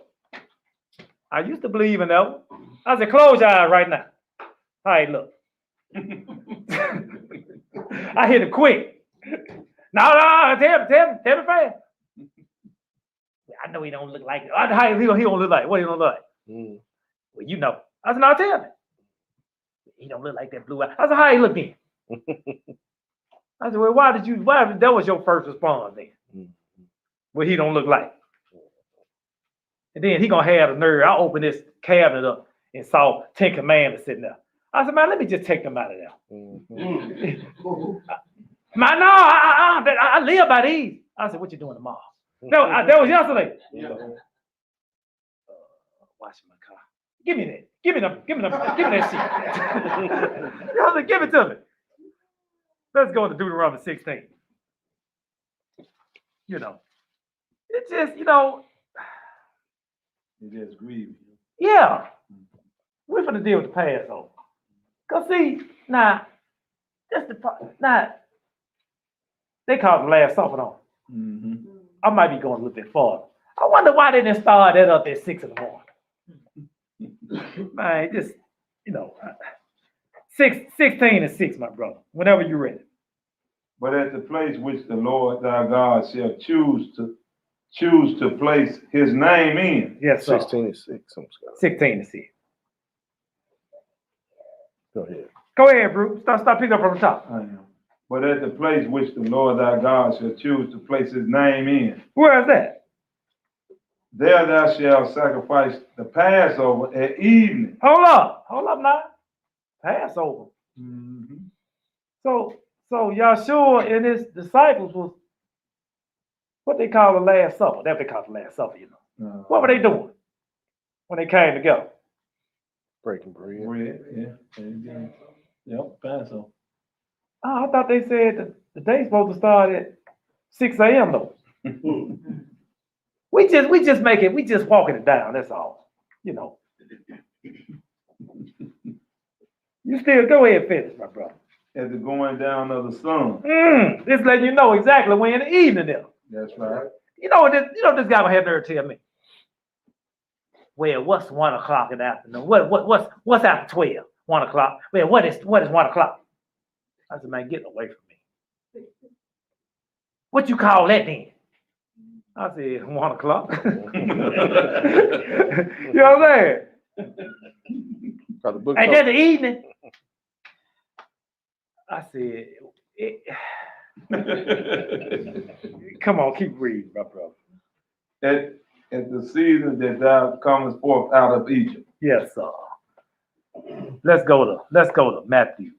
I used to believe in that one. I said, close your eyes right now. All right, look. I hit it quick. No, tell me fast. I know he don't look like it. He don't look like, what he don't look like? Well, you know. I said, no, tell me. He don't look like that blue eye. I said, how he look then? I said, well, why that was your first response then? Well, he don't look like. And then he gonna have the nerve. I opened this cabinet up and saw 10 Commandments sitting there. I said, man, let me just take them out of there. Man, no, I live by these. I said, what you doing tomorrow? That was yesterday. Washing my car. Give me that. Give me that shit. I said, give it to me. Let's go to Deuteronomy 16. It's just, It just grieved you. yeah. We're gonna deal with the Passover. Cause see, now, they call it the Last Supper, don't they? I might be going a little bit farther. I wonder why they didn't start that up at 6 in the morning. Man, just, 16 and 6, my brother. Whenever you're ready. But at the place which the Lord thy God shall choose to place his name in. Yes, sir. 16 and 6. 16 and 6. Go ahead. Go ahead, Bruce. Start picking up from the top. I am. But at the place which the Lord thy God shall choose to place his name in, Where is that? there thou shalt sacrifice the Passover at evening. Hold up now. Passover. So Yahshua and his disciples was what they call the Last Supper. That's what they call the Last Supper, you know. What were they doing when they came together? Breaking bread. Bread, yeah. Yep, Passover. Oh, I thought they said that the day's supposed to start at 6 a.m. though. We just walking it down, that's all. You know. You still go ahead and finish, my brother. At the going down of the sun. This letting you know exactly when in the evening there. That's right. You know what this guy gonna have nerve tell me? Well, what's 1 o'clock in the afternoon? What's after 12? 1 o'clock. Well, what is 1 o'clock? I said, man, get away from me. What you call that then? I said, 1 o'clock. You know what I'm saying? Got the book. And then the evening. I said, come on, keep reading, my brother. At the season that thou comest forth out of Egypt. Yes, sir. Let's go to Matthew.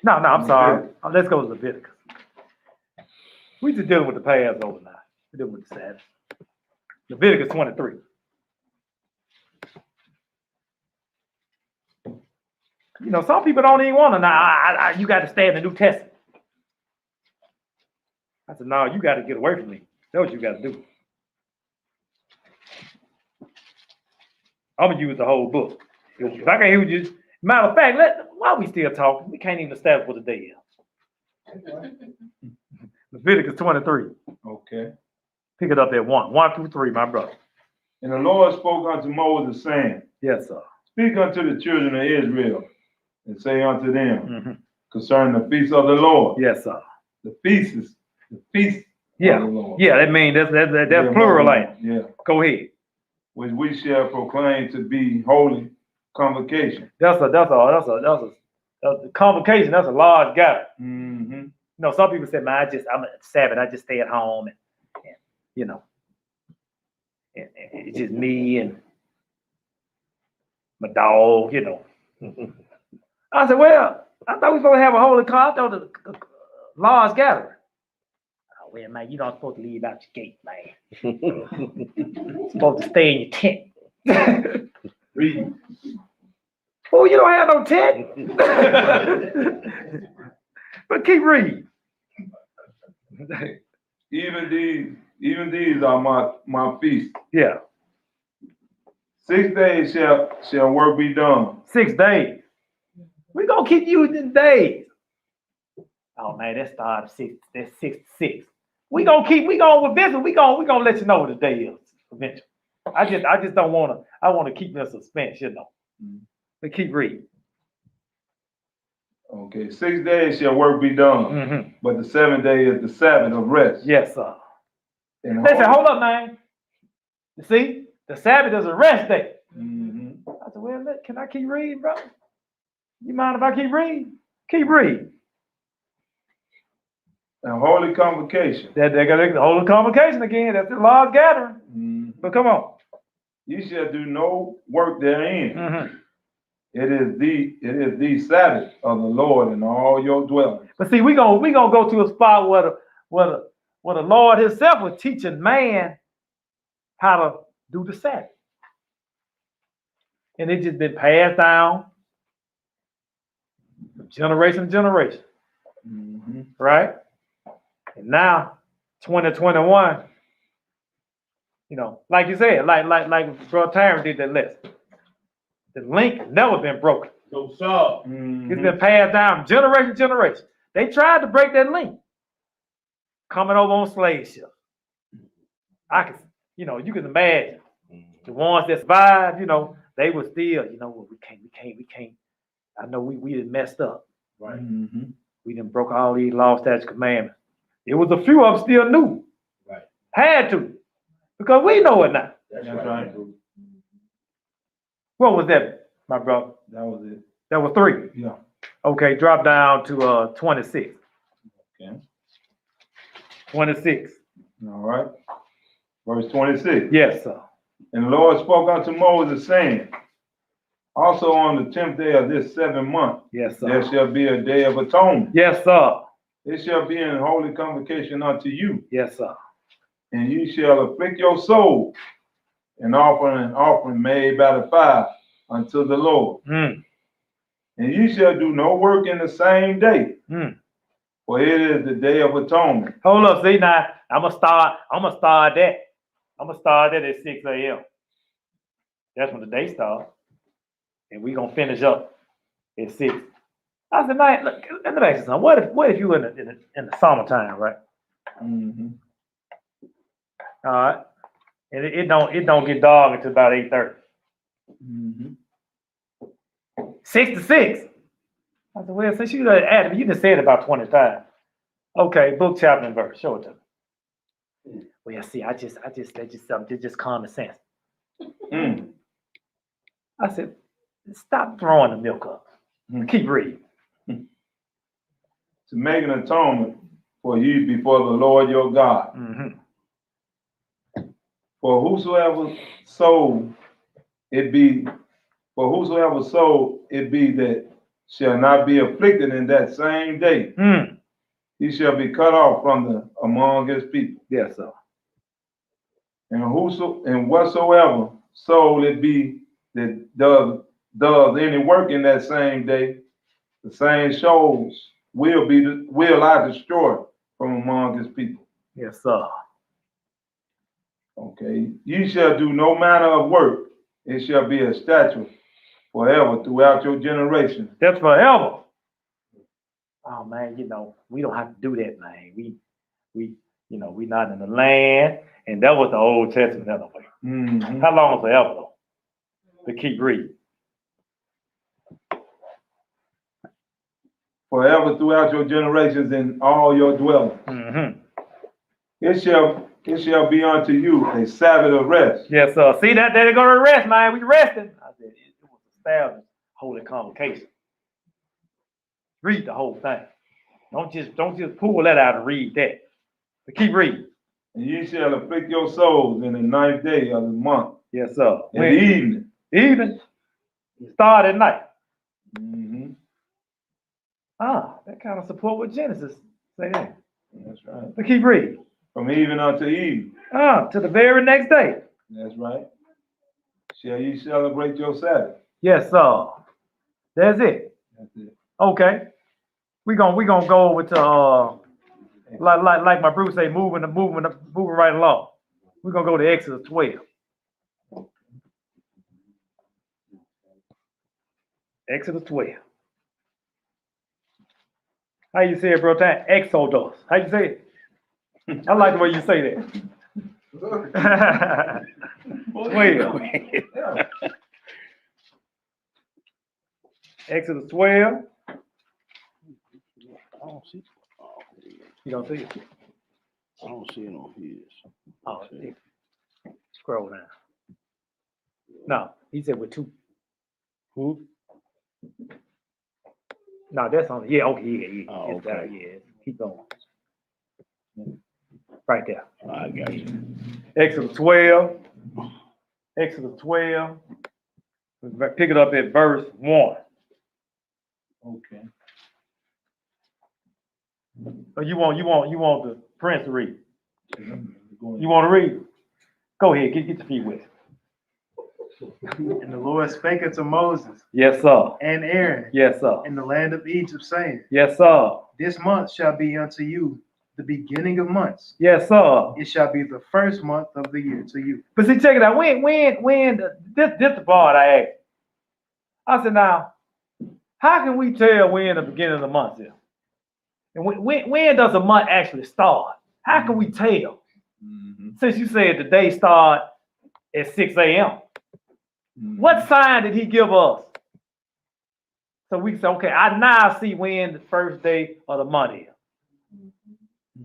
No, I'm sorry. Let's go to Leviticus. We just dealing with the Passover now. We're dealing with the Sabbath. Leviticus 23. You know, some people don't even want to now. You got to stay in the New Testament. I said, no, you got to get away from me. That's what you got to do. I'm going to use the whole book. If I can't use you, matter of fact, why are we still talking? We can't even establish what the day is. Leviticus 23. Okay. Pick it up at 1 through 3, my brother. And the Lord spoke unto Moses, saying, Yes, sir. Speak unto the children of Israel, and say unto them, concerning the feast of the Lord. Yes, sir. The feast of the Lord. Yeah, that means that's plural, ain't it? Yeah. Go ahead. Which we shall proclaim to be holy convocation. That's a convocation. That's a large gathering. You know, some people say, man, I'm at Sabbath. I just stay at home and you know, and it's just me and my dog, you know. I said, well, I thought we were supposed to have a holy convocation, a large gathering. Oh, well, man, you don't supposed to leave out your gate, man. You're supposed to stay in your tent. Read. Oh, you don't have no tent? But keep reading. Even these are my feasts. Yeah. 6 days shall work be done. 6 days. We're gonna keep using days. Oh man, that started 6. That's 6 to 6. We gonna eventually we gonna let you know what the day is eventually. I just don't wanna. I wanna keep in suspense, you know. But keep reading. Okay, 6 days shall work be done, but the 7th day is the Sabbath of rest. Yes, sir. And They said, hold up, man. You see, the Sabbath is a rest day. I said, well, can I keep reading, bro? You mind if I keep reading? Keep reading. And holy convocation. They got the holy convocation again. That's a large gathering. But come on. You shall do no work therein. It is the Sabbath of the Lord in all your dwellings. But see, we gonna go to a spot where the Lord Himself was teaching man how to do the Sabbath, and it just been passed down from generation to generation, right? And now, 2021, you know, like you said, like Brother Terrence did that lesson. The link never been broken. No, sir. It's been passed down generation to generation. They tried to break that link. Coming over on slave ships. You can imagine the ones that survived, you know, they were still, we can't. I know we done messed up. Right. We done broke all these law, statutes, commandments. It was a few of them still knew. Right. Had to. Because we know it now. That's right. What was that, my brother? That was it. That was 3. Yeah. Okay, drop down to 26. Okay. 26. All right. Verse 26. Yes, sir. And the Lord spoke unto Moses, saying, also on the 10th day of this 7th month, Yes, there sir. shall be a day of atonement. Yes, sir. It shall be an holy convocation unto you, Yes, sir. and you shall afflict your soul, and offer an offering made by the fire unto the Lord. Mm. And you shall do no work in the same day, Mm. for it is the day of atonement. Hold up, see now. I'm gonna start that. I'm gonna start that at 6 a.m. That's when the day starts. And we gonna finish up at 6. I said, man, look, let me ask you something. What if you in the summertime, right? Mm-hmm. All right. And it don't get dark until about 8:30. Mm-hmm. 6 to 6. I said, well, since you added, you just said it about 20 times. Okay, book, chapter, and verse. Show it to me. Well, see, that's just something, just common sense. Mm. I said, stop throwing the milk up. Keep reading. To make an atonement for you before the Lord your God. Mm-hmm. For whosoever soul it be that shall not be afflicted in that same day, Mm. he shall be cut off from among his people. Yes, sir. And whatsoever soul it be that does any work in that same day, the same souls will I destroy from among his people. Yes, sir. Okay. Ye shall do no manner of work. It shall be a statute forever throughout your generations. That's forever. Oh man, we don't have to do that, man. We not in the land, and that was the Old Testament anyway. Mm-hmm. How long is forever though? To keep reading. Forever throughout your generations in all your dwellings. Mm-hmm. It shall be unto you a Sabbath of rest. Yes, sir. See that they're gonna rest, man. We resting. I said it was established holy convocation. Read the whole thing. Don't just pull that out and read that. But keep reading. And ye shall afflict your souls in the 9th day of the month. Yes, sir. In the evening. Evening. Start at night. Mm-hmm. That kind of support what Genesis say there. That's right. But keep reading. From even unto evening. To the very next day. That's right. Shall ye celebrate your Sabbath? Yes, sir. That's it. That's it. Okay. We gonna go over to like my Bruce say, moving right along. We're gonna go to Exodus 12. Exodus 12. How you say it, bro? Exodus. How you say it? I like the way you say that. 12. Exodus 12. I don't see. You don't see it? I don't see it on his. Oh, scroll down. No, he said with 2. Who? No, that's on. Yeah, okay, yeah. Oh, It's okay. down, yeah. Keep going. Right there. I got you. Exodus 12. Exodus 12. Pick it up at verse 1. Okay. So you want the prince to read. You want to read? Go ahead, get your feet wet. And the Lord spake unto Moses Yes, sir. and Aaron Yes, sir. in the land of Egypt, saying, Yes, sir. This month shall be unto you the beginning of months. Yes, sir. It shall be the first month of the year to you. But see, check it out. This the part I asked. I said, now, how can we tell when the beginning of the month is? And when does a month actually start? How can we tell? Mm-hmm. Since you said the day start at 6 a.m. What sign did he give us? So we say, okay, I now see when the first day of the month is.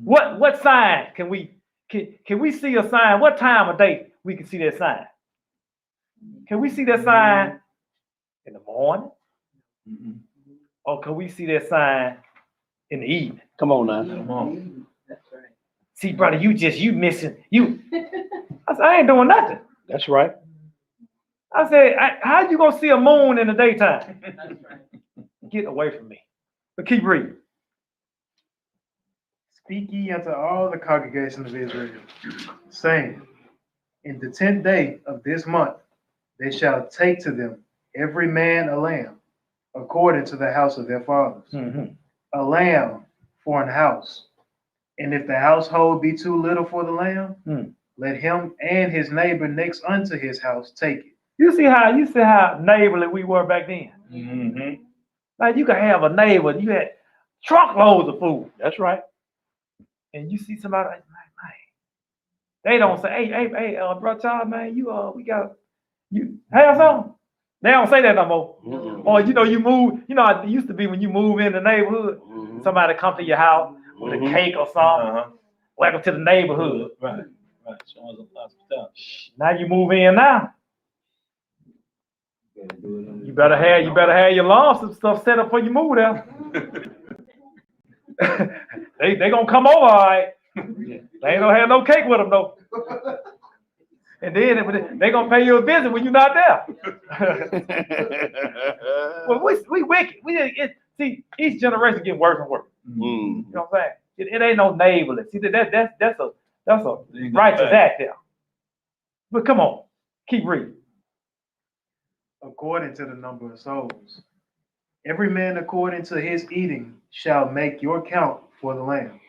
What sign can we see a sign? What time of day we can see that sign? Can we see that sign in the morning? Or can we see that sign in the evening? Come on now. Come on. That's right. See, brother, you missing. I said, I ain't doing nothing. That's right. I said, how you gonna see a moon in the daytime? That's right. Get away from me. But keep reading. Speak ye unto all the congregation of Israel, saying, in the 10th day of this month they shall take to them every man a lamb, according to the house of their fathers, a lamb for an house. And if the household be too little for the lamb, let him and his neighbor next unto his house take it. You see how neighborly we were back then. Mm-hmm. Like you could have a neighbor, you had truckloads of food. That's right. And you see somebody like, man, they don't say, hey, brother Charles, man, we got you have something. They don't say that no more. Or you move, how it used to be when you move in the neighborhood, somebody come to your house with a cake or something. Welcome to the neighborhood. Right. So Now you move in now. You better have your lawn some stuff set up for you move there. they gonna come over, all right. They ain't gonna have no cake with them though. And then they gonna pay you a visit when you're not there. Well, we wicked. See, each generation getting worse and worse. You know what I'm saying? It ain't no neighborly. See, that's a righteous act there. But come on, keep reading. According to the number of souls, every man according to his eating shall make your count for the lamb.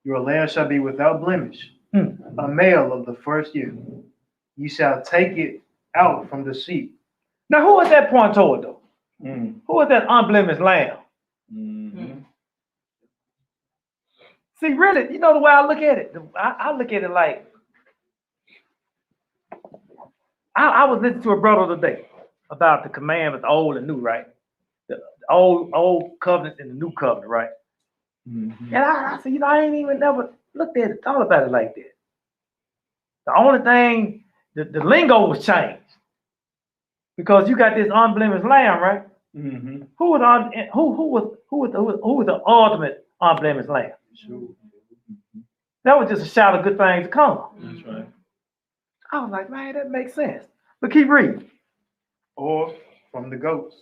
Your lamb shall be without blemish, a male of the first year. Ye shall take it out from the sheep. Now, who is that point toward though? Who is that unblemished lamb? See, really, the way I look at it, I look at it like I was listening to a brother today about the commandments, the old and new, right? The old covenant and the new covenant, right? And I said, I ain't even never looked at it, thought about it like that. The only thing, the lingo was changed because you got this unblemished lamb, right? Who was the ultimate unblemished lamb? That was just a shout of good things to come. That's right. I was like, man, that makes sense. But keep reading. Or from the goats.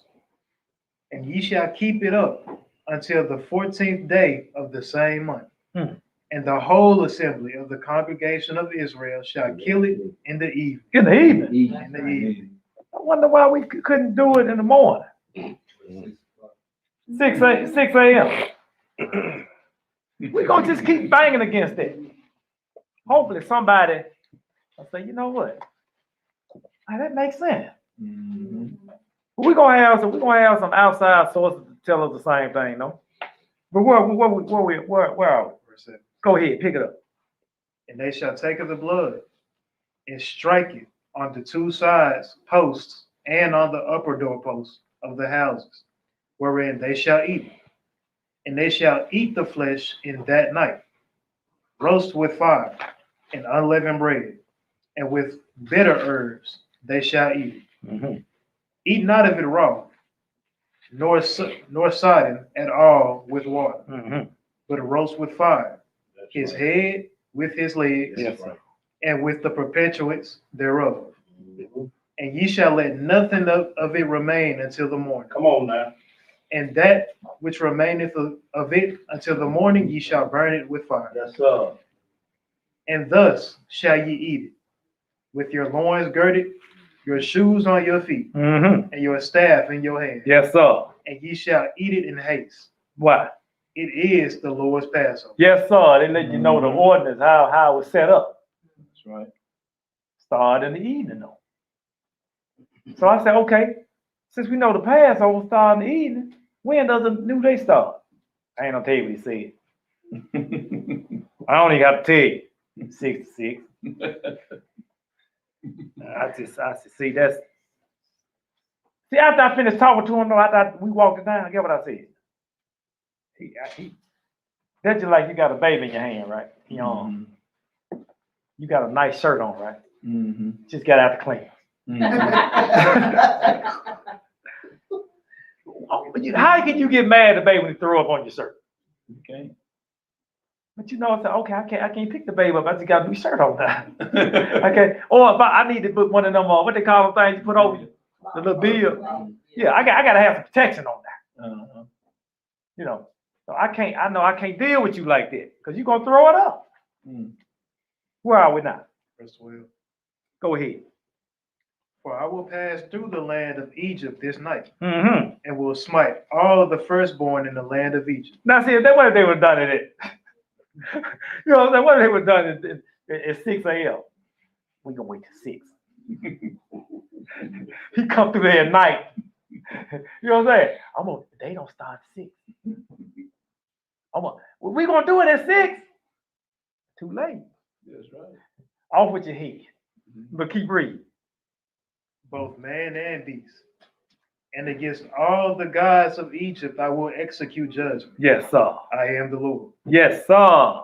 And ye shall keep it up until the 14th day of the same month. And the whole assembly of the congregation of Israel shall kill it in the evening. In the evening. In the evening. I wonder why we couldn't do it in the morning. 6 a.m. We're going to just keep banging against it. Hopefully somebody will say, you know what? Man, that makes sense. But we're gonna have some outside sources to tell us the same thing, no? But where are we? Verse 7. Go ahead, pick it up. And they shall take of the blood and strike it on the two sides posts and on the upper doorposts of the houses, wherein they shall eat it. And they shall eat the flesh in that night, roast with fire and unleavened bread, and with bitter herbs they shall eat it. Eat not of it raw, nor sodden at all with water, but roast with fire, his head with his legs, and with the perpetuates thereof. And ye shall let nothing of it remain until the morning. Come on now. And that which remaineth of it until the morning ye shall burn it with fire. Yes, sir. And thus shall ye eat it, with your loins girded, your shoes on your feet, and your staff in your hand. Yes, sir. And ye shall eat it in haste. Why? It is the Lord's Passover. Yes, sir. They let you know the ordinance, how it was set up. That's right. Start in the evening, though. So I said, okay, since we know the Passover start in the evening, when does the new day start? I ain't gonna tell you what he said. I don't even have to tell you. 6 to 6. I see See, after I finished talking to him, though, after we walked it down, get what I said? That's just like you got a baby in your hand, right? You got a nice shirt on, right? Just got out the clean. How can you get mad at the baby when he threw up on your shirt? Okay. But you know, I said, okay, I can't pick the baby up. I just got a new shirt on now. Okay. Or if I need to put one of them what they call them things you put over you, the little bill. Yeah, I gotta have some protection on that. You know, so I know I can't deal with you like that because you're gonna throw it up. Where are we now? Verse 12. Go ahead. For I will pass through the land of Egypt this night, Mm-hmm. and will smite all the firstborn in the land of Egypt. Now, see, what if they would have done it at, you know, what if they would have done it at 6 a.m.? We gonna wait till 6. He come through there at night. You know what I'm saying? They don't start at 6. We gonna do it at 6. Too late. That's right. Off with your head. But keep reading. Both man and beast. And against all the gods of Egypt I will execute judgment. Yes, sir. I am the Lord. Yes, sir.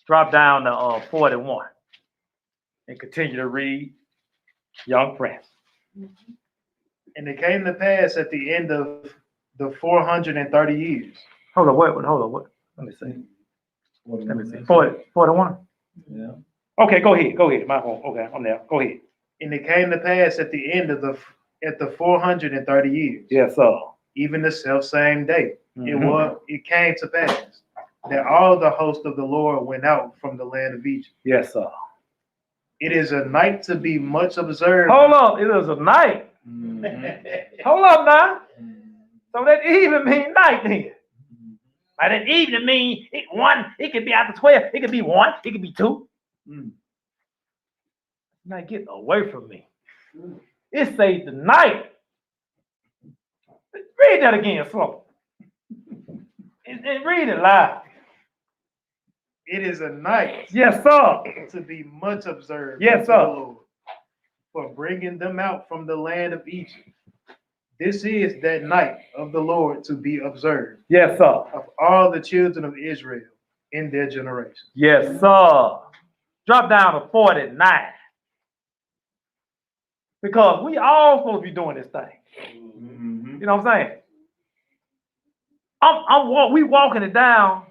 Drop down to 41 and continue to read, young prince. And it came to pass at the end of the 430 years. Hold on, what? Let me see. 41. Yeah. Okay, go ahead. My phone. Okay, I'm there. Go ahead. And it came to pass at the end of the 430 years. Yes, sir. Even the self same day. Mhm. It came to pass that all the host of the Lord went out from the land of Egypt. Yes, sir. It is a night to be much observed. Hold on, it is a night. Hold up now. So that even mean night then. Now that evening mean it could be after 12, it could be 1, it could be 2. Now get away from me. It says the night. Read that again, slow. And read it loud. It is a night Yes, sir. to be much observed. Yes, unto sir. the Lord, for bringing them out from the land of Egypt. This is that night of the Lord to be observed Yes, sir. of all the children of Israel in their generations. Yes, sir. Drop down to 49. Because we all supposed to be doing this thing. You know what I'm saying? We walking it down.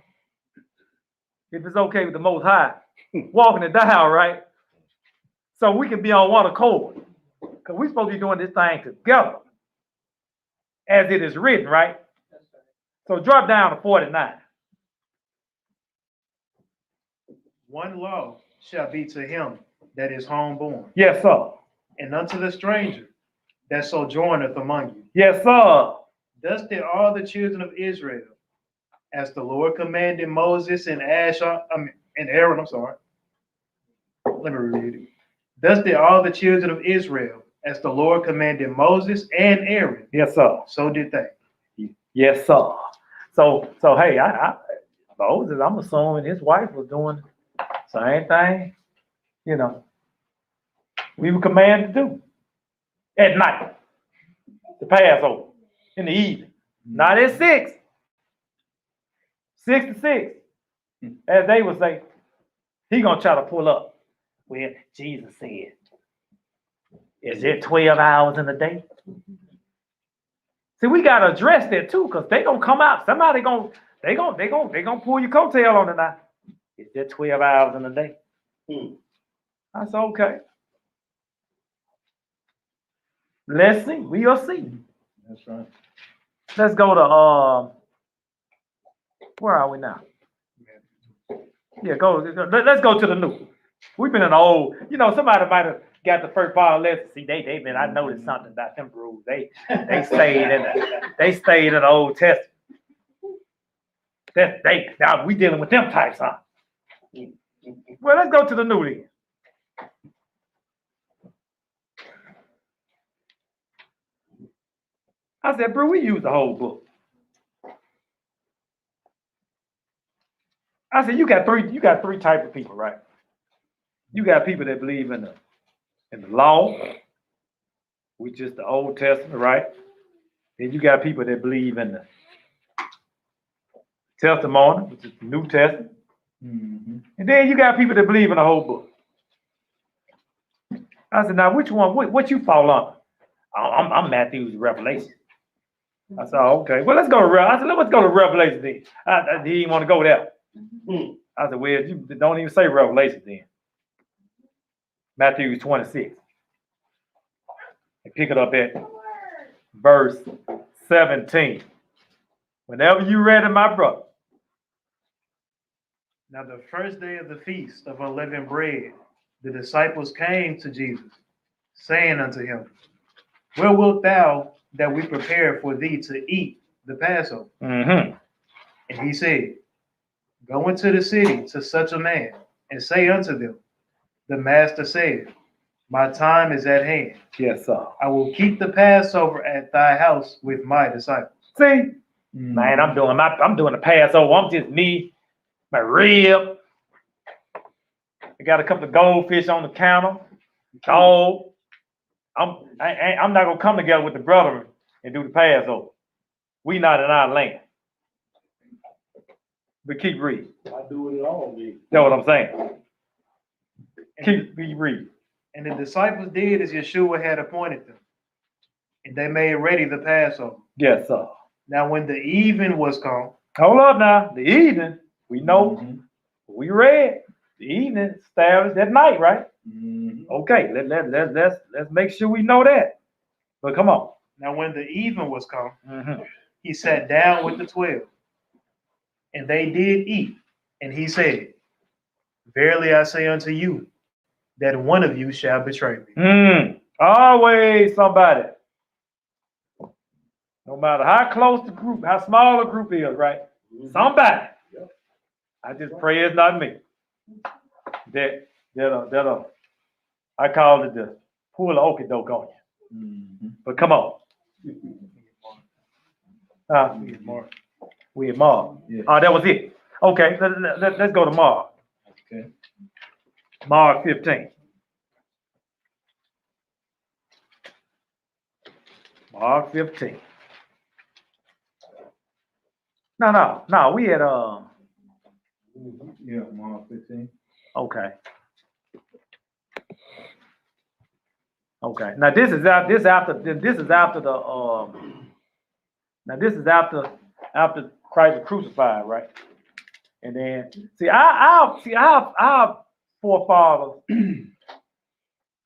If it's okay with the Most High, walking it down, right? So we can be on one accord. Because we're supposed to be doing this thing together. As it is written, right? So drop down to 49. One law shall be to him that is homeborn, Yes, sir. and unto the stranger that sojourneth among you. Yes, sir. Thus did all the children of Israel, as the Lord commanded Moses and Aaron. I'm sorry. Let me read it. Thus did all the children of Israel, as the Lord commanded Moses and Aaron. Yes, sir. So did they. Yes, sir. So hey, Moses, I'm assuming his wife was doing the same thing, you know, we were commanded to do at night, the Passover, in the evening. Not at 6. 6 to 6. As they would say, he gonna try to pull up. Well, Jesus said, is there 12 hours in a day? See, we gotta address that too, because they gonna come out. Somebody they gonna pull your coattail on it now. Is there 12 hours in a day? That's okay. Let's see. We'll see. That's right. Let's go to where are we now? Yeah, let's go to the new. We've been in the old, somebody might have got the first part of the lesson. See, they've been, I noticed something about them rules. They stayed in the Old Testament. Now we dealing with them types, huh? Well, let's go to the new then. I said, bro, we use the whole book. I said, you got three types of people, right? You got people that believe in the law. which is the Old Testament, right? Then you got people that believe in the testimony, which is the New Testament. Mhm. And then you got people that believe in the whole book. I said, now which one, what you fall under? I'm Matthew's Revelation. I said, oh, okay. Well, let's go to I said, let's go to Revelation then. He didn't want to go there. I said, well, you don't even say Revelation then. Matthew 26. And pick it up at verse 17. Whenever you ready, my brother. Now the first day of the feast of unleavened bread, the disciples came to Jesus, saying unto him, where wilt thou that we prepare for thee to eat the Passover? Mm-hmm. And he said, go into the city to such a man, and say unto them, the master said, my time is at hand. Yes, sir. I will keep the Passover at thy house with my disciples. See, man, I'm doing the Passover. I'm just me, my rib. I got a couple of goldfish on the counter. Dog. I'm not gonna come together with the brethren and do the Passover. We not in our land. But keep reading. I do it all, man. That's what I'm saying. Keep reading. And the disciples did as Yeshua had appointed them, and they made ready the Passover. Yes, sir. Now when the even was come, Hold up now. The evening, we know, we read. The evening established at night, right? Mhm. Okay, let's make sure we know that. But come on. now when the even was come, Mm-hmm. he sat down with the 12, and they did eat. And he said, verily I say unto you, that one of you shall betray me. Always somebody. No matter how close the group, how small the group is, right? Somebody. I just pray it's not me. That'll I call it the pull the okie doke on you. Mhm. But come on. We at Mark. Yeah. Oh, that was it. Okay, let's go to Mark. Okay. Mark 15. Mark 15. No. We had Yeah, Mark 15. okay. Okay. Now this is after after Christ was crucified, right? And then our forefathers,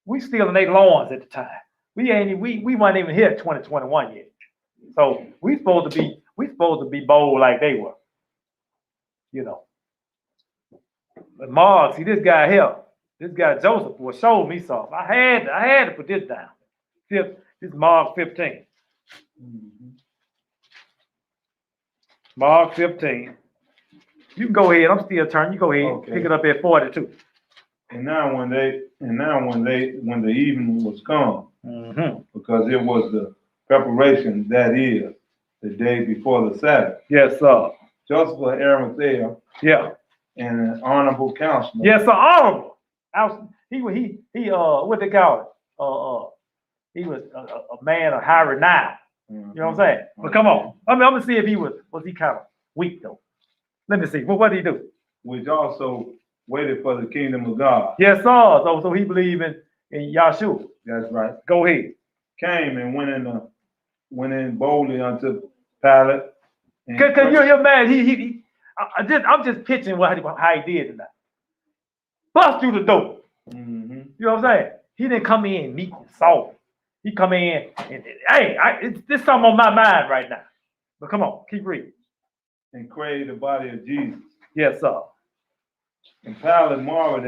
we still in their loins at the time. We weren't even here 2021 yet. So we supposed to be bold like they were. You know. But Mark, see this guy here, this guy Joseph was showed me something. I had to put this down. This is Mark 15. Mark 15. You can go ahead. I'm still turning. You go ahead. Okay. Pick it up at 42. And now when the evening was come, because it was the preparation, that is, the day before the Sabbath. Yes, sir. Joseph of Arimathea, Yeah. and an honorable counselor. Yes, sir. Honorable. He what they call it? He was a man of high renown. You know what I'm saying? But come on. I'm gonna see if was he kind of weak though. Let me see. What did he do? Which also waited for the kingdom of God. Yes, sir. So he believed in Yahshua. That's right. Go ahead. Came and went in boldly unto Pilate. Cause you're mad. I'm just picturing how he did tonight. Bust through the door. Mm-hmm. You know what I'm saying? He didn't come in meek and soft. He come in and hey, there's something on my mind right now. But come on, keep reading. And craved the body of Jesus. Yes, sir. And Pilate marveled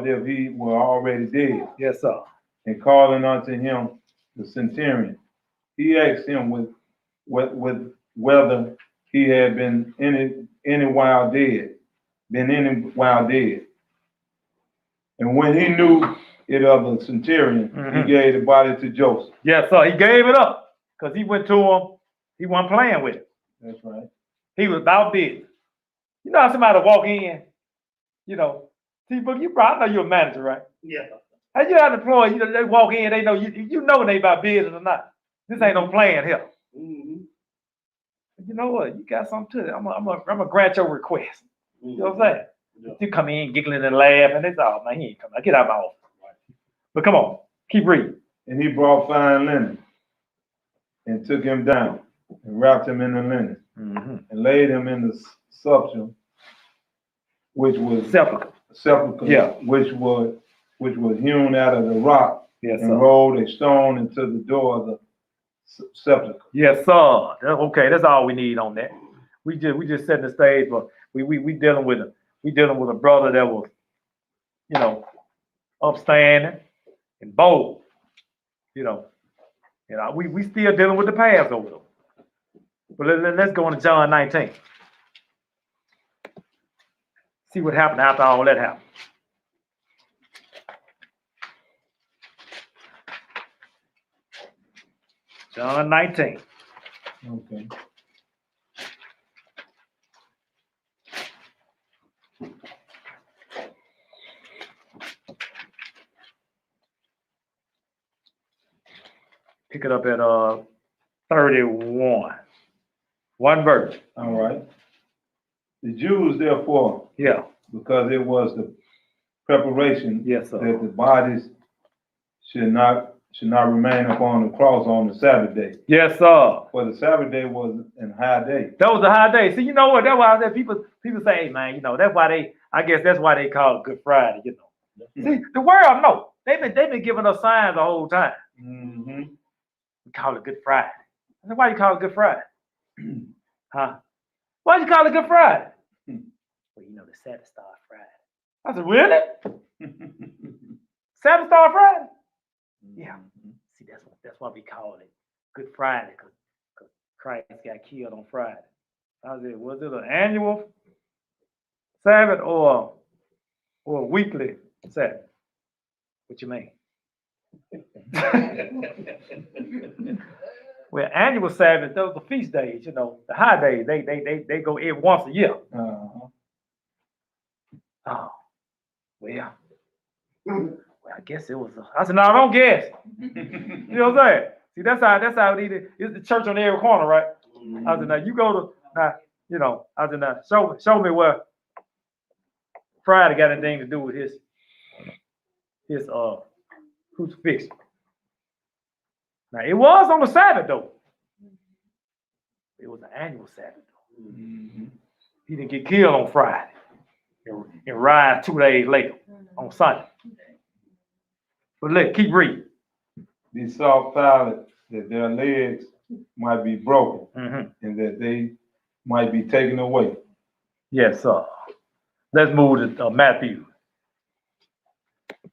if he were already dead. Yes, sir. And calling unto him the centurion, he asked him with whether he had been any while dead. And when he knew it of the centurion, he gave the body to Joseph. Yes, sir. He gave it up because he went to him. He wasn't playing with it. That's right. He was about business. You know how somebody walk in, see, but I know you're a manager, right? Yeah. How you unemployed? You know, they walk in, they know you know when they about business or not. This ain't no playing here. You know what? You got something to it. I'm gonna grant your request. You know what I'm saying? You come in giggling and laughing, and it's all, man, he ain't coming. Get out of my office. But come on, keep reading. And he brought fine linen and took him down and wrapped him in the linen and laid him in the sepulchre, which was sepulchre, Yeah. which was hewn out of the rock, Yes, and sir. rolled a stone into the door of the sepulchre. Yes, sir. Okay, that's all we need on that. We just setting the stage, but we dealing with a brother that was, you know, upstanding and bold. You know, we still dealing with the Passover though. But let's go into John 19. See what happened after all that happened. John 19. Okay. Pick it up at 31. One verse. All right. The Jews, therefore, Yeah. because it was the preparation Yes, sir. that the bodies should not remain upon the cross on the Sabbath day. Yes, sir. For the Sabbath day was an high day. That was a high day. See, you know what? That's why I said people say, hey, man, that's why I guess that's why they call it Good Friday, See, the world, no. They've been giving us signs the whole time. Mm-hmm. We call it Good Friday. I said, why you call it Good Friday? Huh? Why you call it Good Friday? Well, the Sabbath started Friday. I said, really? Sabbath started Friday? Yeah. See, that's why we call it Good Friday, because Christ got killed on Friday. I said, was it an annual Sabbath or a weekly Sabbath? What you mean? Well, annual Sabbath, those are feast days, the high days. They go every once a year. Uh-huh. Oh, well, I guess it was. I said, no, don't guess. You know what I'm saying? See, that's how it is. It's the church on every corner, right? I said, now you go to I said, now show me where Friday got anything to do with his crucifixion. Now it was on the Sabbath though. It was an annual Sabbath though. Mm-hmm. He didn't get killed on Friday and rise 2 days later on Sunday. But keep reading. They sought Pilate that their legs might be broken Mm-hmm. and that they might be taken away. Yes, sir. Let's move to Matthew.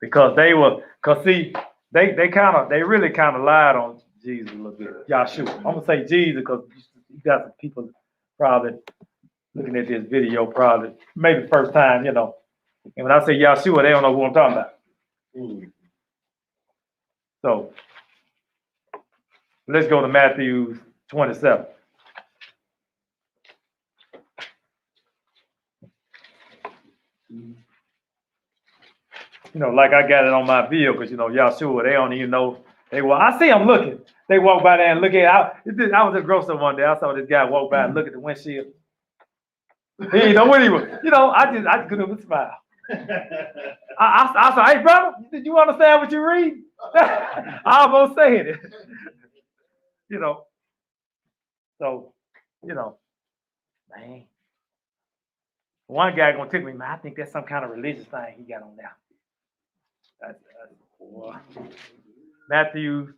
Because they really kind of lied on Jesus a little bit. Yahshua. I'm gonna say Jesus because you got some people probably looking at this video probably maybe first time, And when I say Yahshua, they don't know who I'm talking about. So let's go to Matthew 27. Like I got it on my vehicle, because Yahshua, they don't even know. I see them looking. They walk by there and look at it. I was at grocery one day. I saw this guy walk by and look at the windshield. He didn't know what he was. I just couldn't even smile. I said, hey, brother, did you understand what you read? I almost said it. So, man. One guy gonna take me, man, I think that's some kind of religious thing he got on there. Matthew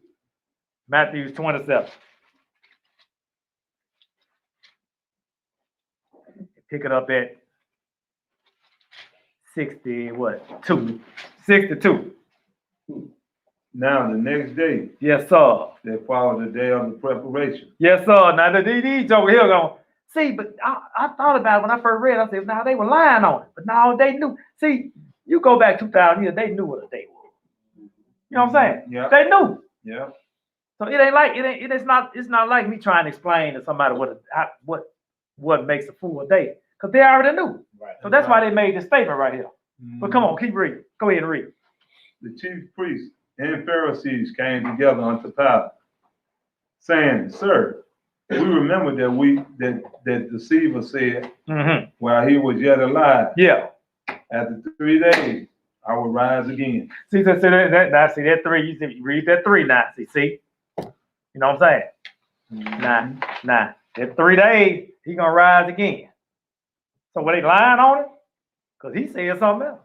27. Pick it up at 62. Now the next day, Yes, sir. they followed the day of the preparation. Yes, sir. Now these over here going, see, but I thought about it when I first read it. I said, now they were lying on it. But now they knew. See, you go back 2,000 years, they knew what a day was. You know what I'm saying? Yeah. They knew. Yeah. So it's not like me trying to explain to somebody what makes a full day. Because they already knew. Right. So that's why they made this statement right here. Mm-hmm. But come on, keep reading. Go ahead and read. the chief priests and Pharisees came together unto Pilate, saying, Sir, we remember that the deceiver said Mm-hmm. while he was yet alive, Yeah. after 3 days, I will rise again. See that 3. You see, read that 3 now. See? You know what I'm saying? Nah. That 3 days, he gonna rise again. So were they lying on him? Because he said something else.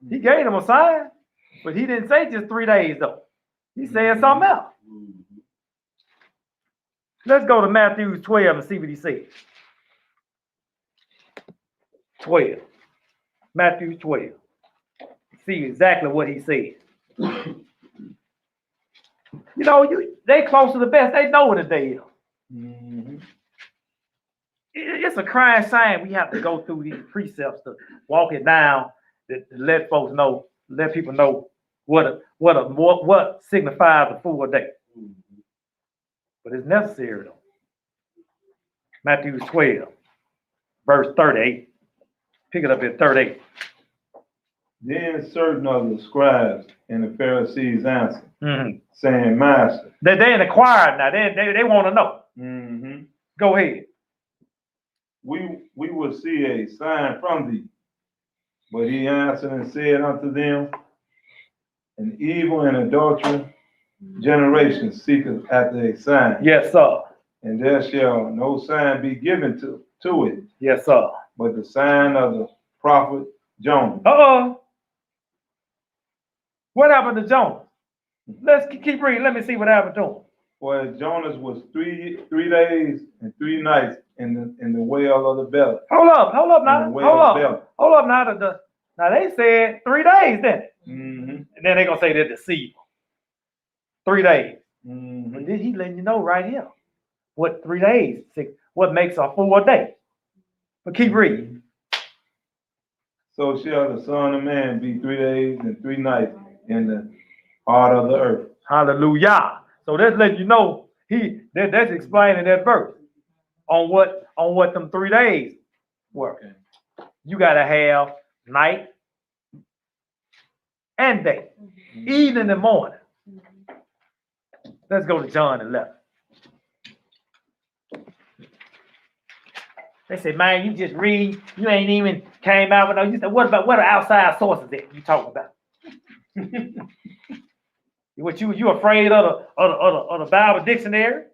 He gave them a sign, but he didn't say just 3 days though. He said something else. Let's go to Matthew 12 and see what he says. 12. Matthew 12. See exactly what he said. You know, they close to the best. They know what a day is. Mm-hmm. It's a crying shame we have to go through these precepts to walk it down, to let folks know, let people know what signifies a full day. But it's necessary though. Matthew 12, verse 38. Pick it up at 38. Then certain of the scribes and the Pharisees answered, Mm-hmm. saying, Master. They in the choir now. They want to know. Mm-hmm. Go ahead. We will see a sign from thee. But he answered and said unto them, an evil and adulterous generation seeketh after a sign. Yes, sir. And there shall no sign be given to it, Yes, sir. but the sign of the prophet Jonah. Uh-oh. What happened to Jonah? Let's keep reading. Let me see what happened to him. For Jonas was 3 days and 3 nights in the well of the belly. Hold up now. In the whale's belly. Hold up now. Now they said 3 days, didn't it? Mm-hmm. And then they're gonna say they're deceived. 3 days. Mm-hmm. But then he letting you know right here what 3 days, what makes a full day. But keep reading. So shall the Son of Man be 3 days and 3 nights in the heart of the earth. Hallelujah. So that's letting you know that's explaining that verse on what them 3 days were. You gotta have night and day, evening and morning. Let's go to John 11. They say, man, you just read. You ain't even came out with no. You said, what are outside sources that you talking about? What you afraid of the Bible dictionary?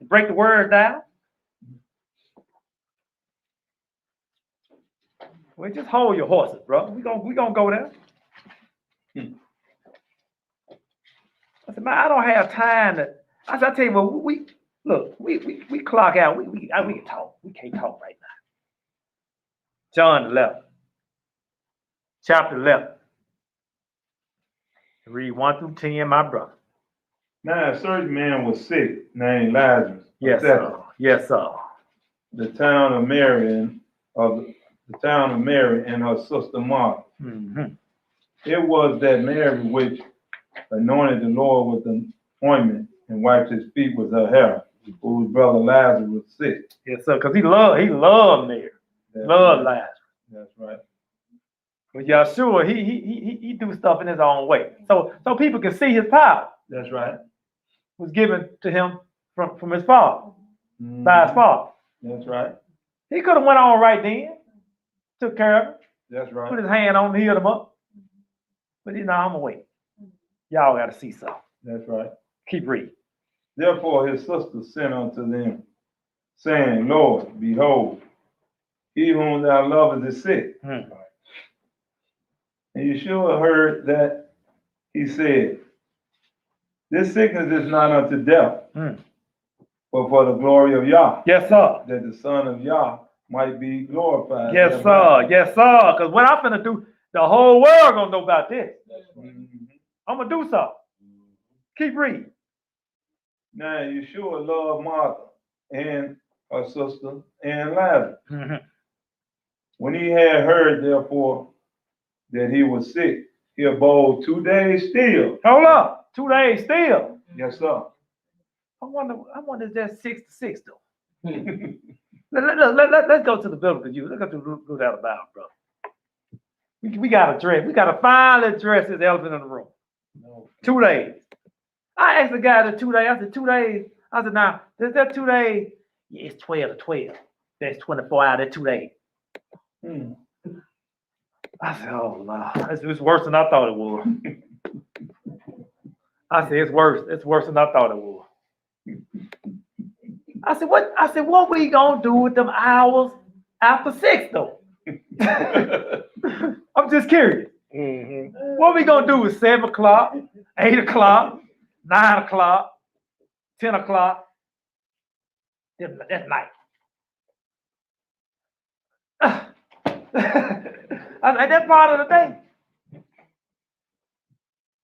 Break the words down. Well, just hold your horses, bro. We gonna go there. I said, man, I don't have time to. I said, I tell you what, we clock out. We can talk. We can't talk right now. John 11, chapter 11. Read 1 through 10, my brother. Now a certain man was sick, named Lazarus. Yes, sir. Yes, sir. The town of Mary and her sister Martha. Mm-hmm. It was that Mary which anointed the Lord with the ointment and wiped his feet with her hair, whose brother Lazarus was sick. Yes, sir. Because he loved Mary. Loved Lazarus. That's right. But Yahshua, he do stuff in his own way. So people can see his power. That's right. Was given to him from his father, Mm-hmm. by his father. That's right. He could have went on right then, took care of him, That's right. put his hand on him, healed him up. But I'm gonna wait. Y'all gotta see something. That's right. Keep reading. Therefore his sister sent unto them, saying, Lord, behold, he whom thou lovest is sick. Hmm. And Yeshua heard that he said, this sickness is not unto death, but for the glory of Yah. Yes, sir. That the Son of Yah might be glorified. Yes, sir. Yes, sir. Because what I'm finna do, the whole world gonna know about this. Mm-hmm. I'm gonna do something. Keep reading. Now Yeshua loved Martha and her sister and Lazarus. Mm-hmm. When he had heard, therefore, that he was sick, he abode 2 days still. Hold up. 2 days still. Yes, sir. I wonder if that's 6 to 6 though. Let's go to the biblical view. Let's go to that about, bro. We gotta address. We gotta finally address this elephant in the room. 2 days. I asked the guy the 2 days. I said 2 days. I said, now, is that 2 days? Yeah, it's 12 to 12. That's 24 hours. That's 2 days. I said, oh no, it's worse than I thought it was. I said, it's worse. It's worse than I thought it was. I said, what we gonna do with them hours after 6 though? I'm just curious. What we gonna do with 7 o'clock, 8 o'clock, 9 o'clock, 10 o'clock? That's night. I said, that's part of the day.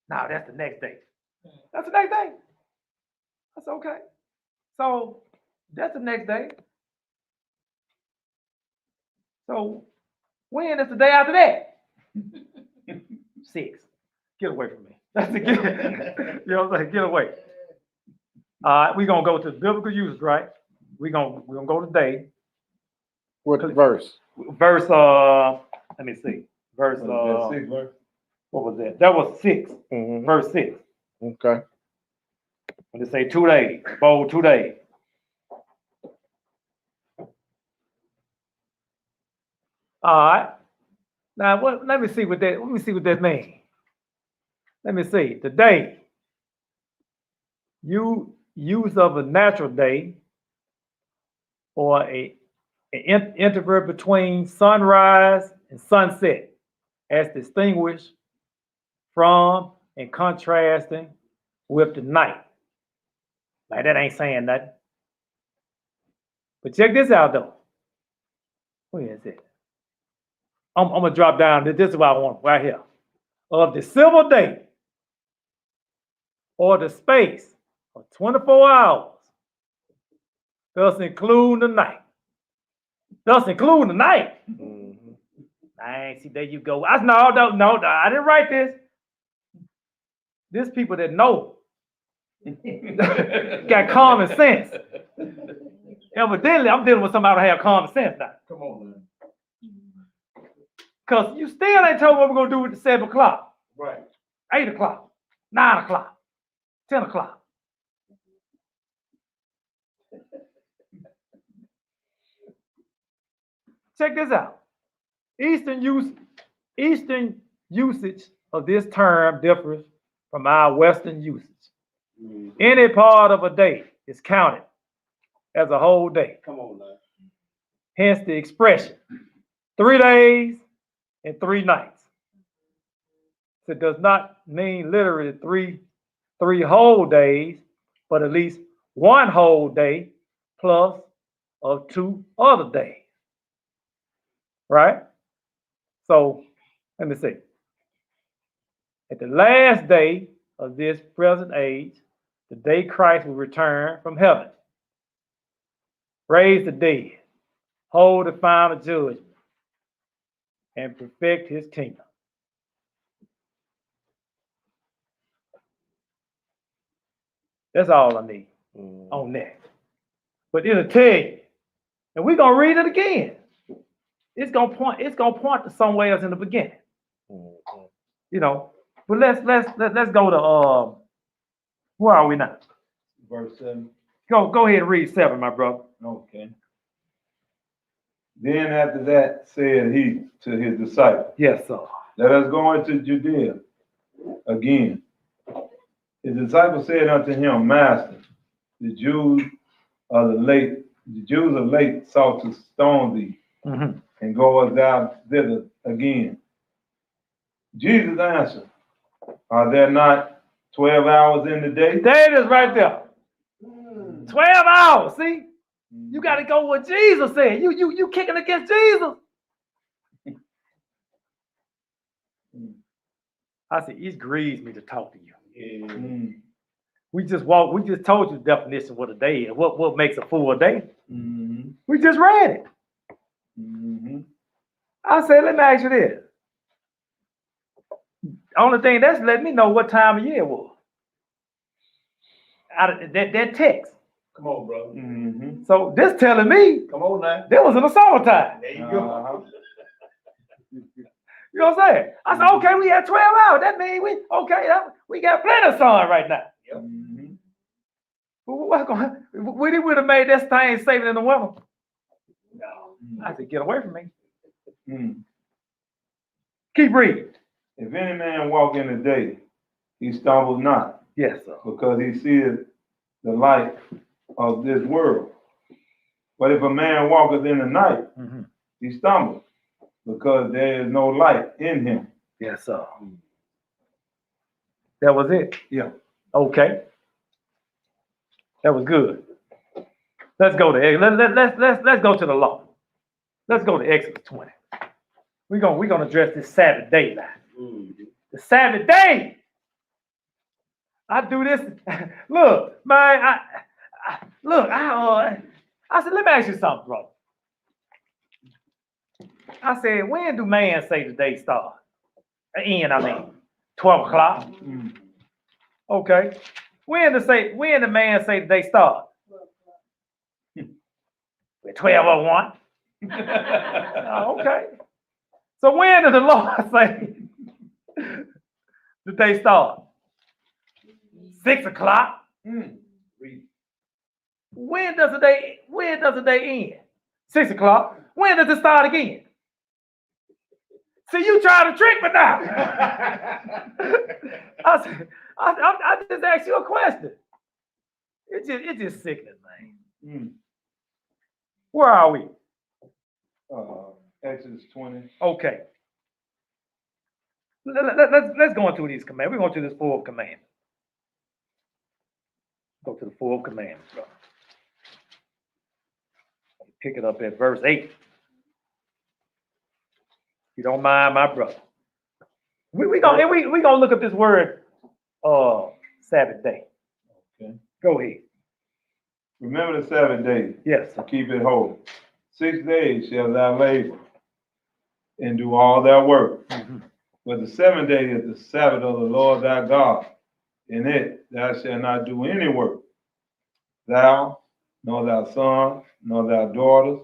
No, that's the next day. That's the next day. That's okay. So that's the next day. So when is the day after that? 6. Get away from me. That's the get. You know what I'm saying? Get away. All right, we're gonna go to the biblical usage, right? We're gonna go today. What verse? Verse let me see. Verse what was that? That was 6. Verse 6. Okay. When they say 2 days, bold 2 days. All right. Now let me see what that means. Let me see. Today, use of a natural day or an interval between sunrise and sunset, as distinguished from and contrasting with the night. Like that ain't saying nothing. But check this out though. Where is it? I'm gonna drop down. This is what I want right here. Of the civil day or the space of 24 hours, thus include the night. Thus include the night. See, there you go. No, I didn't write this. There's people that know. Got common sense. Evidently, I'm dealing with somebody who have common sense now. Come on, man. Because you still ain't told me what we're going to do with the 7 o'clock, Right. 8 o'clock, 9 o'clock, 10 o'clock. Check this out. Eastern usage of this term differs from our Western usage. Any part of a day is counted as a whole day. Come on, man. Hence the expression, 3 days and 3 nights. So it does not mean literally three whole days, but at least 1 whole day plus of 2 other days. Right? So let me see. At the last day of this present age, the day Christ will return from heaven, raise the dead, hold the final judgment, and perfect his kingdom. That's all I need on that. But it'll tell you, and we're gonna read it again. It's gonna point to somewhere else in the beginning. You know, but let's go to where are we now? Verse 7. Go ahead and read 7, my brother. Okay. Then after that said he to his disciples, Yes, sir. let us go into Judea again. His disciples said unto him, Master, the Jews of late sought to stone thee, and goest thou thither again? Jesus answered, are there not 12 hours in the day? There it is right there. 12 hours. See, you got to go what Jesus said. You kicking against Jesus. I said, it grieves me to talk to you. We just told you the definition of what a day is. What makes a full day? We just read it. I said, let me ask you this. Only thing that's letting me know what time of year it was. Out of that text. Come on, bro. So this telling me Come on, now. that was in the summertime. There you go. You You know what I'm saying? I said, okay, we had 12 hours. That means we got plenty of sun right now. Mhm. We would have made this thing saving in the winter. No. I said, get away from me. Mm. Keep reading. If any man walk in the day, he stumbles not, Yes, sir. because he seeth the light of this world. But if a man walketh in the night, Mm-hmm. he stumbles, because there is no light in him. Yes, sir. That was it. Yeah. Okay. That was good. Let's go to let's go to the law. Let's go to Exodus 20. We're gonna address this Sabbath day now. The Sabbath day. I do this. Look, man. I said, let me ask you something, brother. I said, when do man say the day start? End, 12 o'clock. Mm. Okay. When the man say the day start? At 12:01. Okay. So when did the Lord say the day start? 6 o'clock. Mm. When does the day end? 6 o'clock. When does it start again? See, you trying to trick me now. I just asked you a question. It's just sickening, man. Mm. Where are we? Exodus 20. Okay. Let's go into these commands. We're going to this fourth command. Go to the fourth command, bro. Pick it up at verse 8. If you don't mind, my brother. We're gonna look up this word Sabbath day. Okay. Go ahead. Remember the Sabbath day, Yes. to keep it holy. 6 days shall thou labor and do all thy work. Mm-hmm. But the 7th day is the Sabbath of the Lord thy God. In it thou shalt not do any work. Thou, nor thy son, nor thy daughters,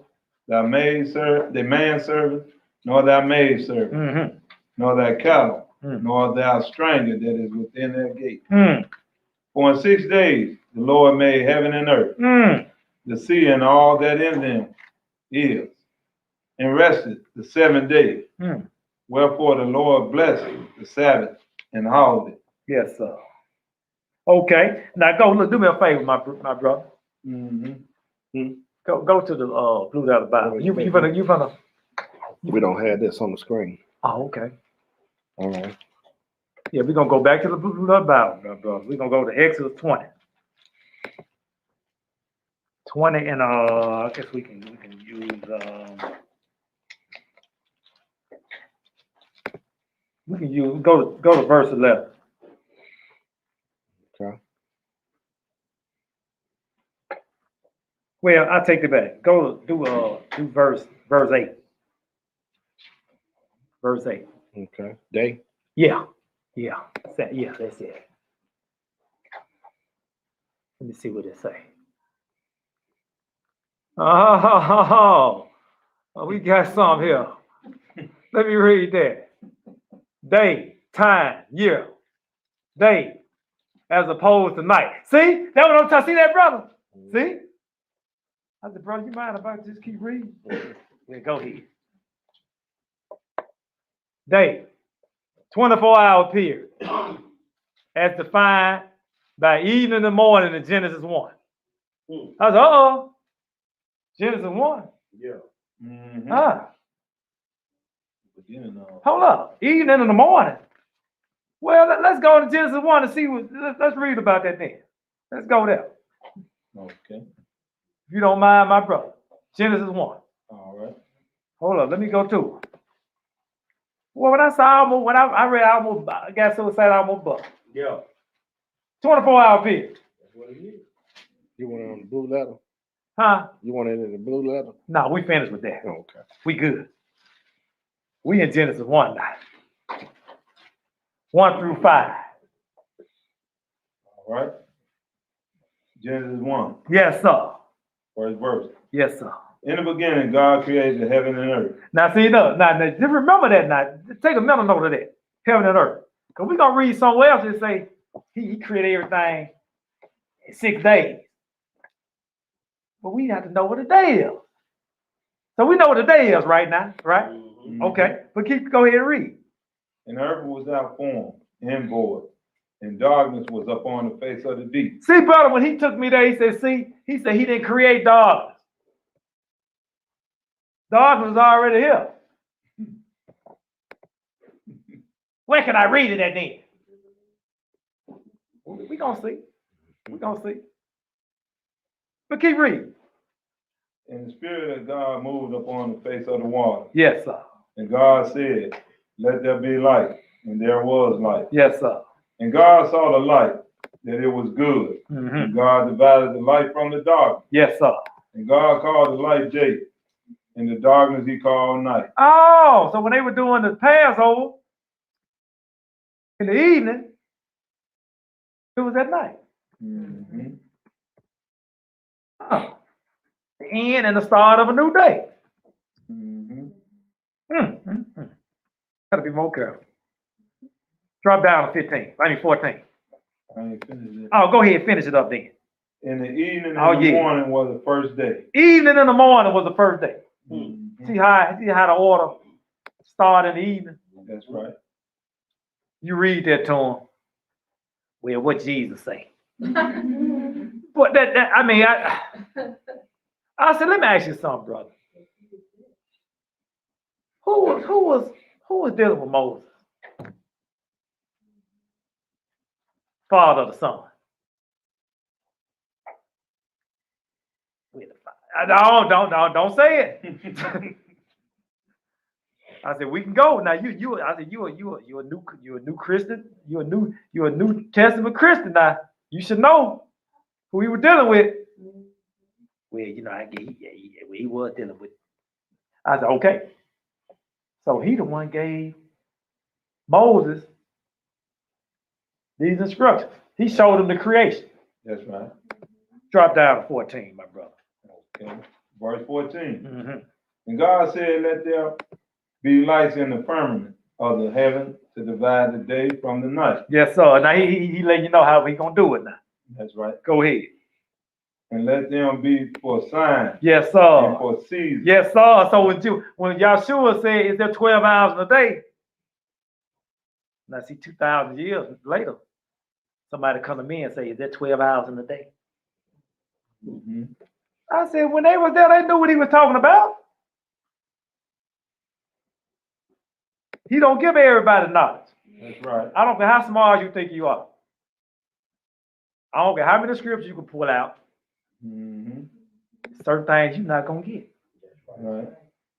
thy manservant, nor thy maidservant, Mm-hmm. nor thy cattle, Mm. nor thy stranger that is within their gate. Mm. For in 6 days the Lord made heaven and earth, Mm. the sea and all that in them is, and rested the 7th day. Mm. Wherefore the Lord blessed the Sabbath and the holiday. Yes, sir. Okay. Now go look. Do me a favor, my brother. Mm-hmm. Go to the blue letter Bible. You gonna. We don't have this on the screen. Oh, okay. All right. Yeah, we're gonna go back to the blue letter Bible, my brother. We're gonna go to Exodus 20. 20 and I guess we can use go to verse 11. Okay. Well, I'll take it back. Go do verse 8. Verse 8. Okay. Day. Yeah. That's it. Let me see what it say. Oh, we got some here. Let me read that. Day, time, year. Day, as opposed to night. See? That's what I'm trying to see that, brother. See? I said, brother, you mind if I just keep reading? Yeah, go ahead. Day, 24-hour period, as defined by evening and morning in Genesis 1. I said, Genesis 1. Yeah. Mm-hmm. Hold up. Evening and the morning. Well, let's go to Genesis 1 and see let's read about that then. Let's go there. Okay. If you don't mind, my brother. Genesis 1. All right. Hold up, let me go to it. Well, when I read almost, I got so excited I almost bust. Yeah. 24-hour period. That's what it is. You want it on the blue letter? Huh? You want it in the blue letter? No, we finished with that. Oh, okay. We good. We in Genesis 1 now. 1 through 5. All right. Genesis 1, Yes, sir. first verse. Yes, sir. In the beginning, God created the heaven and earth. Now, see, now, just remember that now. Take a mental note of that. Heaven and earth. Because we're going to read somewhere else and say, he created everything in 6 days. But we have to know what a day is. So we know what a day is right now, right? Mhm. Okay. But go ahead and read. And the earth was without form and void, and darkness was upon the face of the deep. See, brother, when he took me there, he said he didn't create darkness. Darkness was already here. Where can I read it at then? We're going to see. We're going to see. But keep reading. And the Spirit of God moved upon the face of the water. Yes, sir. And God said, let there be light. And there was light. Yes, sir. And God saw the light, that it was good. Mm-hmm. And God divided the light from the darkness. Yes, sir. And God called the light day, and the darkness he called night. Oh, so when they were doing the Passover in the evening, it was at night. Mm-hmm. Oh. The end and the start of a new day. Mm-hmm. Mm-hmm. Gotta be more careful. Drop down to 15. I mean 14. I ain't finished it. Oh, go ahead, finish it up then. In the evening and Oh, the yeah. morning was the first day. Evening in the morning was the first day. Mm-hmm. See how the order start in the evening? That's right. You read that to them. Well, what Jesus say? But I said, let me ask you something, brother. Who was dealing with Moses? Father of the Son. Don't say it. I said we can go now. I said you're a new Christian. You're a New Testament Christian now. You should know who we were dealing with. Well, he was dealing with. I said okay. So he the one gave Moses these instructions. He showed him the creation. That's right. Drop down to 14, my brother. Okay. Verse 14. Mm-hmm. And God said, let there be lights in the firmament of the heaven to divide the day from the night. Yes, sir. Now he let you know how he gonna do it now. That's right. Go ahead. And let them be for signs. Yes, And sir. for seasons. Yes, sir. So when Yahshua said, is there 12 hours in a day? Now see, 2,000 years later, somebody come to me and say, is there 12 hours in a day? Mm-hmm. I said, when they was there, they knew what he was talking about. He don't give everybody knowledge. That's right. I don't care how smart you think you are. I don't care how many scriptures you can pull out. Mm-hmm. Certain things you're not gonna get. Right.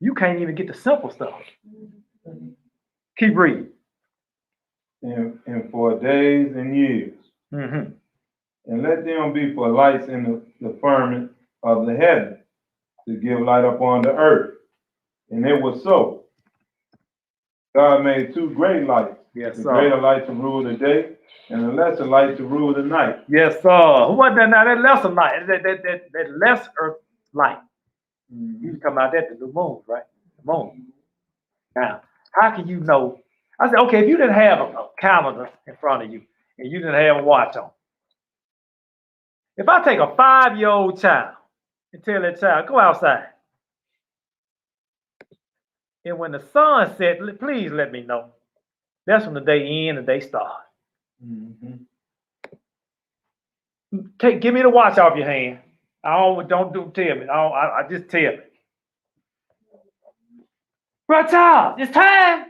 You can't even get the simple stuff. Keep reading. And for days and years. Mm-hmm. And let them be for lights in the firmament of the heaven to give light upon the earth. And it was so. God made two great lights. Yes, The sir. greater light to rule the day, and the lesser light to rule the night. Yes, sir. Who was that now? That lesser light, that less earth light. You can come out there to the moon, right? The moon. Now, how can you know? I said, okay, if you didn't have a calendar in front of you and you didn't have a watch on, if I take a 5-year-old child and tell that child, go outside, and when the sun sets, please let me know. That's when the day ends and the day starts. Mm-hmm. Give me the watch off your hand. Tell me. I just tell me. Right, child, it's time.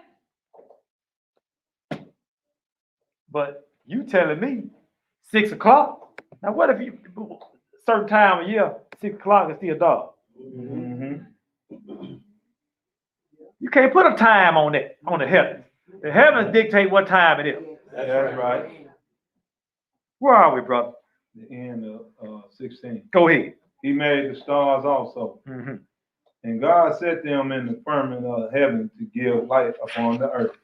But you telling me 6 o'clock? Now what if you certain time of year, 6 o'clock is still dark? Mm-hmm. You can't put a time on it, on the heavens. The heavens dictate what time it is. That's right. Where are we, brother? The end of 16. Go ahead. He made the stars also. Mm-hmm. And God set them in the firmament of heaven to give light upon the earth.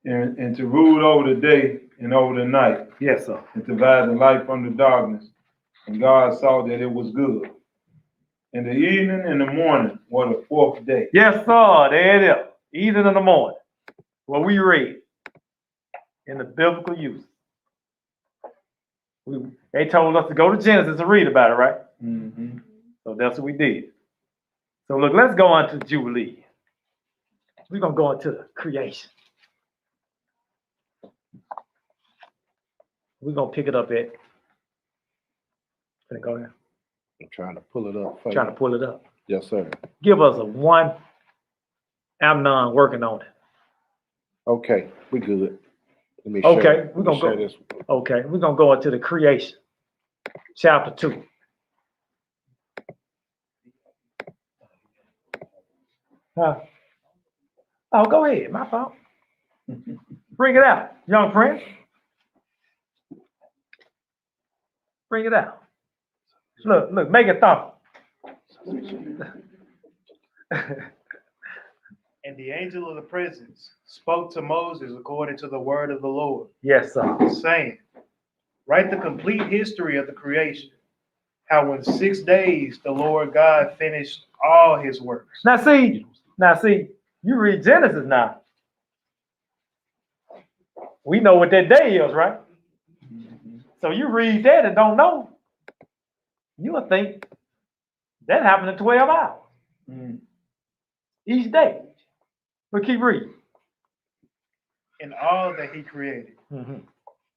And to rule over the day and over the night, Yes, sir. and divided the light from the darkness. And God saw that it was good. And the evening and the morning were the fourth day. Yes, sir. There it is. Evening in the morning. What we read in the biblical use. They told us to go to Genesis and read about it, right? Mm-hmm. So that's what we did. So look, let's go on to Jubilee. We're going to go into the creation. We're going to pick it up at. Can I go there? I'm trying to pull it up. For Trying to you. pull it up. Yes, sir. Give us a one. Amnon working on it. Okay, we good. Let me Okay, share, we're let me gonna share go. this. Okay, we're going to go into the creation. Chapter 2. Huh? Oh, go ahead. My fault. Bring it out, young friend. Bring it out. Look, make it thump. And the angel of the presence spoke to Moses according to the word of the Lord, Yes, sir. saying, write the complete history of the creation, how in 6 days the Lord God finished all his works. Now see, you read Genesis now. We know what that day is, right? So you read that and don't know, you'll think that happened in 12 hours each day. But keep reading. In all that he created, Mm-hmm.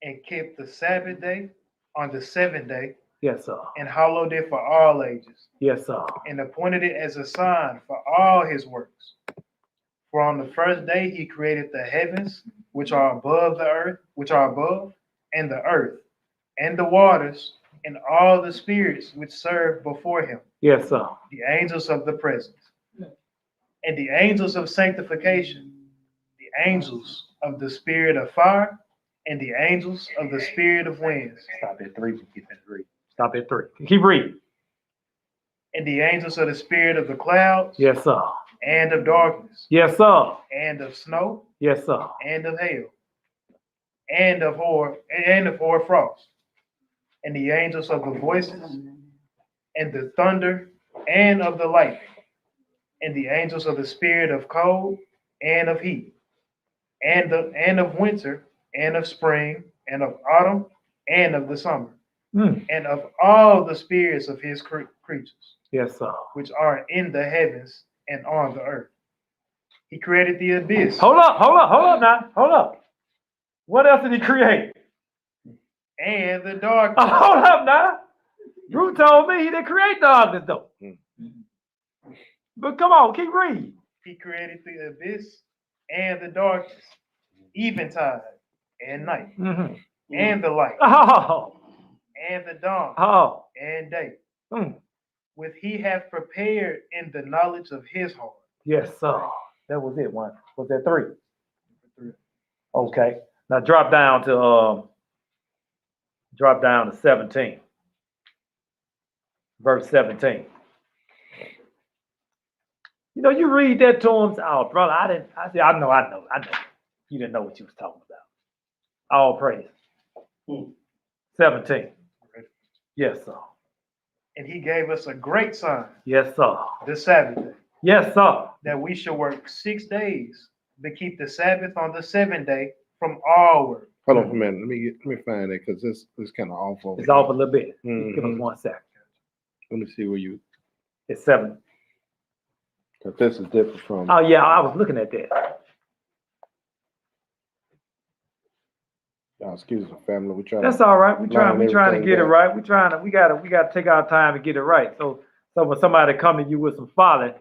and kept the Sabbath day on the 7th day, Yes, sir. and hallowed it for all ages, Yes, sir. and appointed it as a sign for all his works. For on the first day he created the heavens, which are above the earth, and the earth, and the waters, and all the spirits which serve before him, Yes, sir. the angels of the presence, and the angels of sanctification, the angels of the spirit of fire, and the angels of the spirit of winds, Stop at 3. Stop at 3. Keep reading. and the angels of the spirit of the clouds, Yes, sir. and of darkness, Yes, sir. and of snow, Yes, sir. and of hail, and of hoar frost, and the angels of the voices, and the thunder, and of the lightning, and the angels of the spirit of cold, and of heat, and of winter, and of spring, and of autumn, and of the summer, and of all the spirits of his creatures, Yes, sir. which are in the heavens and on the earth. He created the abyss Hold up now. Hold up. What else did he create? and the darkness. Hold up now. Drew told me he didn't create darkness though. But come on, keep reading. He created the abyss and the darkness, eventide and night, Mm-hmm. and the light, Oh, and the dawn, oh. and day, Mm. which he hath prepared in the knowledge of his heart. Yes, sir. That was it. One. Was that 3? Okay. Now drop down to 17. Verse 17. You know, you read that to him. Oh, brother, I said, I know. You didn't know what you was talking about. All praise. 17. Yes, sir. And he gave us a great sign, Yes, sir. the Sabbath day, Yes, sir. that we should work 6 days, but keep the Sabbath on the 7th day from all work. Hold on for a minute. Let me find it because this kind of off over It's here. off a little bit. Give us Mhm. 1 second. Let me see where you. It's 7. Cause this is different from. Oh yeah, I was looking at that. Excuse me, family. We trying. That's all right. We trying to everything get it down. right. We gotta take our time and get it right. So when somebody come to you with some folly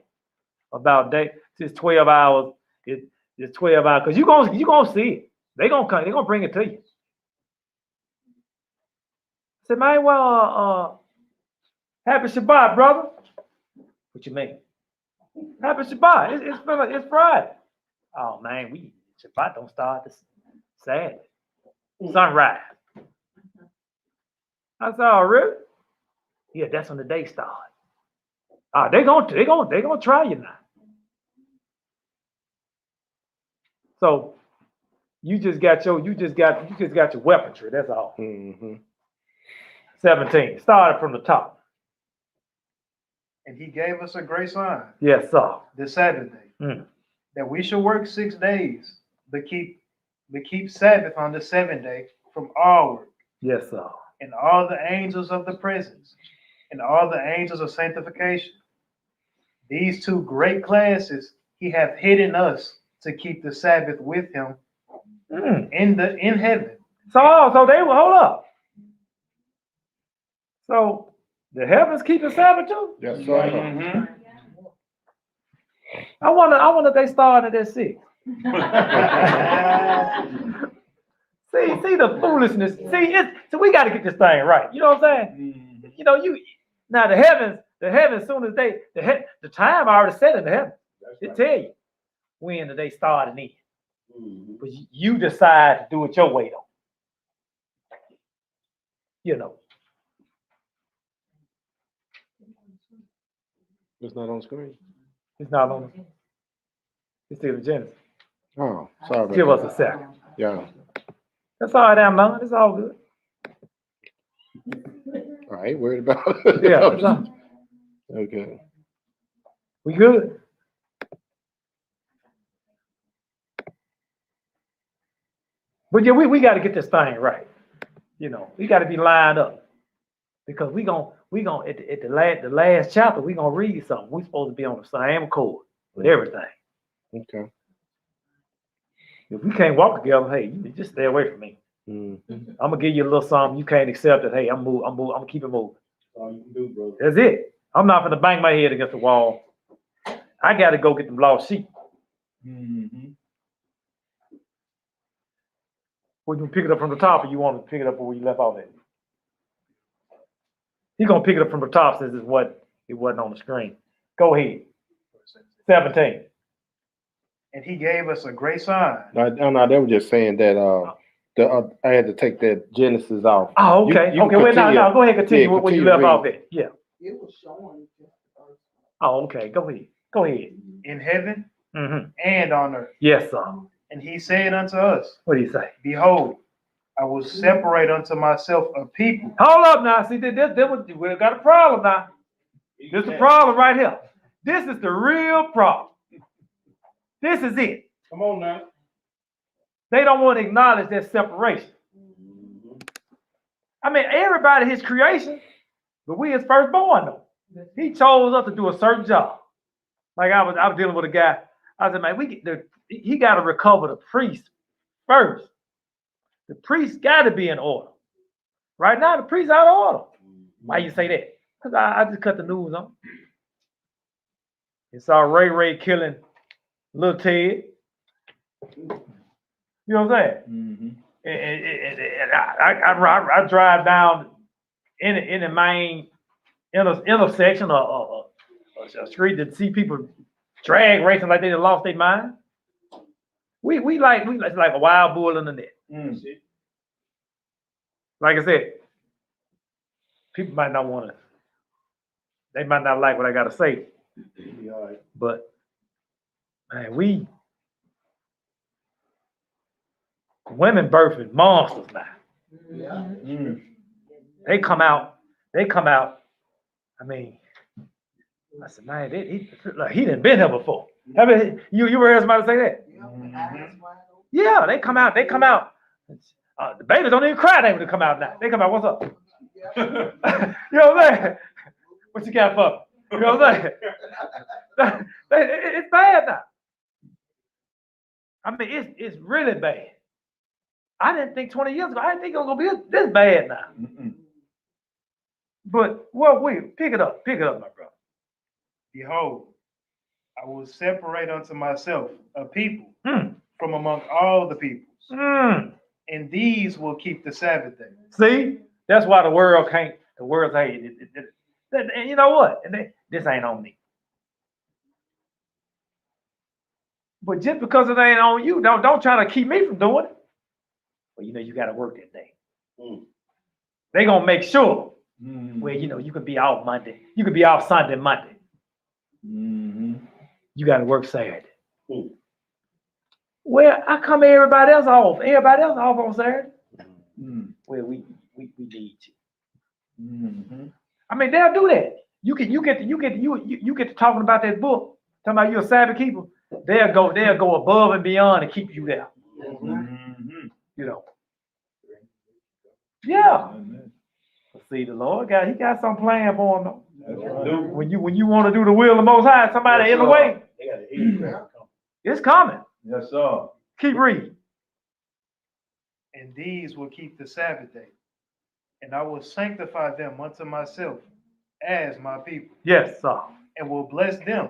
about just 12 hours, it's 12 hours, because you gonna see it. They're gonna bring it to you. Say, man, well, happy Shabbat, brother. What you mean? Happy Shabbat. It's Friday. Oh man, Shabbat don't start this Saturday. Sunrise. I said, oh really? Yeah, that's when the day starts. They gonna try you now. So You just got your weaponry. That's all. Mm-hmm. 17. Started from the top. And he gave us a great sign, Yes, sir. the Sabbath day, Mm. that we should work 6 days, but keep Sabbath on the 7th day from all work. Yes, sir. And all the angels of the presence, and all the angels of sanctification. These two great classes he hath hidden us to keep the Sabbath with him Mm. in heaven. So they will hold up. So the heavens keep the Sabbath too. Yes, sir. Mhm. I wonder if they started at 6. See the foolishness. So we got to get this thing right. You know what I'm saying? Mhm. You know, now the heavens, soon as the time already set in the heavens. It tell you when they start and end. Mhm. But you decide to do it your way though. You know. It's not on screen. It's not on. It's still in Genesis. Oh, sorry about Give that. us a second. Yeah. That's all right, damn long. It's all good. I ain't worried about it. Yeah. It's all, Okay. we good. But yeah, we got to get this thing right. You know, we got to be lined up because we gonna at the last chapter we gonna read something. We supposed to be on the same accord with everything. Okay. If we can't walk together, hey, you just stay away from me. Mm-hmm. I'm gonna give you a little something. You can't accept it. Hey, I'm gonna keep it moving. That's all you can do, brother. That's it. I'm not gonna bang my head against the wall. I got to go get them lost sheep. Mm-hmm. Would you pick it up from the top, or you want to pick it up where you left off at? He's gonna pick it up from the top since it wasn't on the screen. Go ahead. 17. And he gave us a great sign. No, they were just saying that I had to take that Genesis off. Oh, okay. You can Okay, wait, continue. no, go ahead, continue Yeah, where you continue left reading. off at. Yeah. It was showing just the first Oh, okay. Go ahead. Go ahead. In heaven Mm-hmm. and on earth. Yes, sir. And he said unto us, What do you say? Behold, I will separate unto myself a people. Hold up now. See, we got a problem now. This is the problem right here. This is the real problem. This is it. Come on now. They don't want to acknowledge that separation. I mean, everybody his creation, but we his firstborn though. He chose us to do a certain job. Like I was dealing with a guy. I said, man, he got to recover the priest first. The priest got to be in order. Right now, the priest out of order. Why you say that? Because I just cut the news on. And saw Ray killing little Ted. You know what I'm saying? Mm-hmm. And I drive down in the main intersection or a street to see people drag racing like they done lost their mind. We like a wild bull in the net. Mm. Like I said, people might not want to. They might not like what I got to say, Be all right. but man, women birthing monsters now. Yeah. Mm. They come out. I mean, I said, man, he done been here before. Have you ever heard somebody say that? Yeah, they come out. The babies don't even cry. They would come out now. They come out. What's up? You know what I'm saying? What you got for me? You know what I'm saying? It's bad now. I mean, it's really bad. I didn't think 20 years ago. I didn't think it was gonna be this bad now. Mm-mm. But pick it up, my brother. Behold, I will separate unto myself a people Hmm. from among all the peoples, Mm. and these will keep the Sabbath day. See, that's why the world can't. The world's hey, and you know what? And this ain't on me. But just because it ain't on you, don't try to keep me from doing it. Well, you got to work that day. Mm. They gonna make sure Mm. where you can be off Monday, you can be off Sunday, Monday. Mm-hmm. You got to work Saturday. Mm. Well, how come everybody else off? Everybody else off on Saturday. Well, we need you. I mean, they'll do that. You get to talking about that book, talking about you're a Sabbath keeper. They'll go above and beyond and keep you there. You know. Yeah. See, the Lord he got some plan for them. Though. When you want to do the will of the Most High, somebody in the way. It's coming. Yes, sir. Keep reading. And these will keep the Sabbath day, and I will sanctify them unto myself as my people, Yes, sir. and will bless them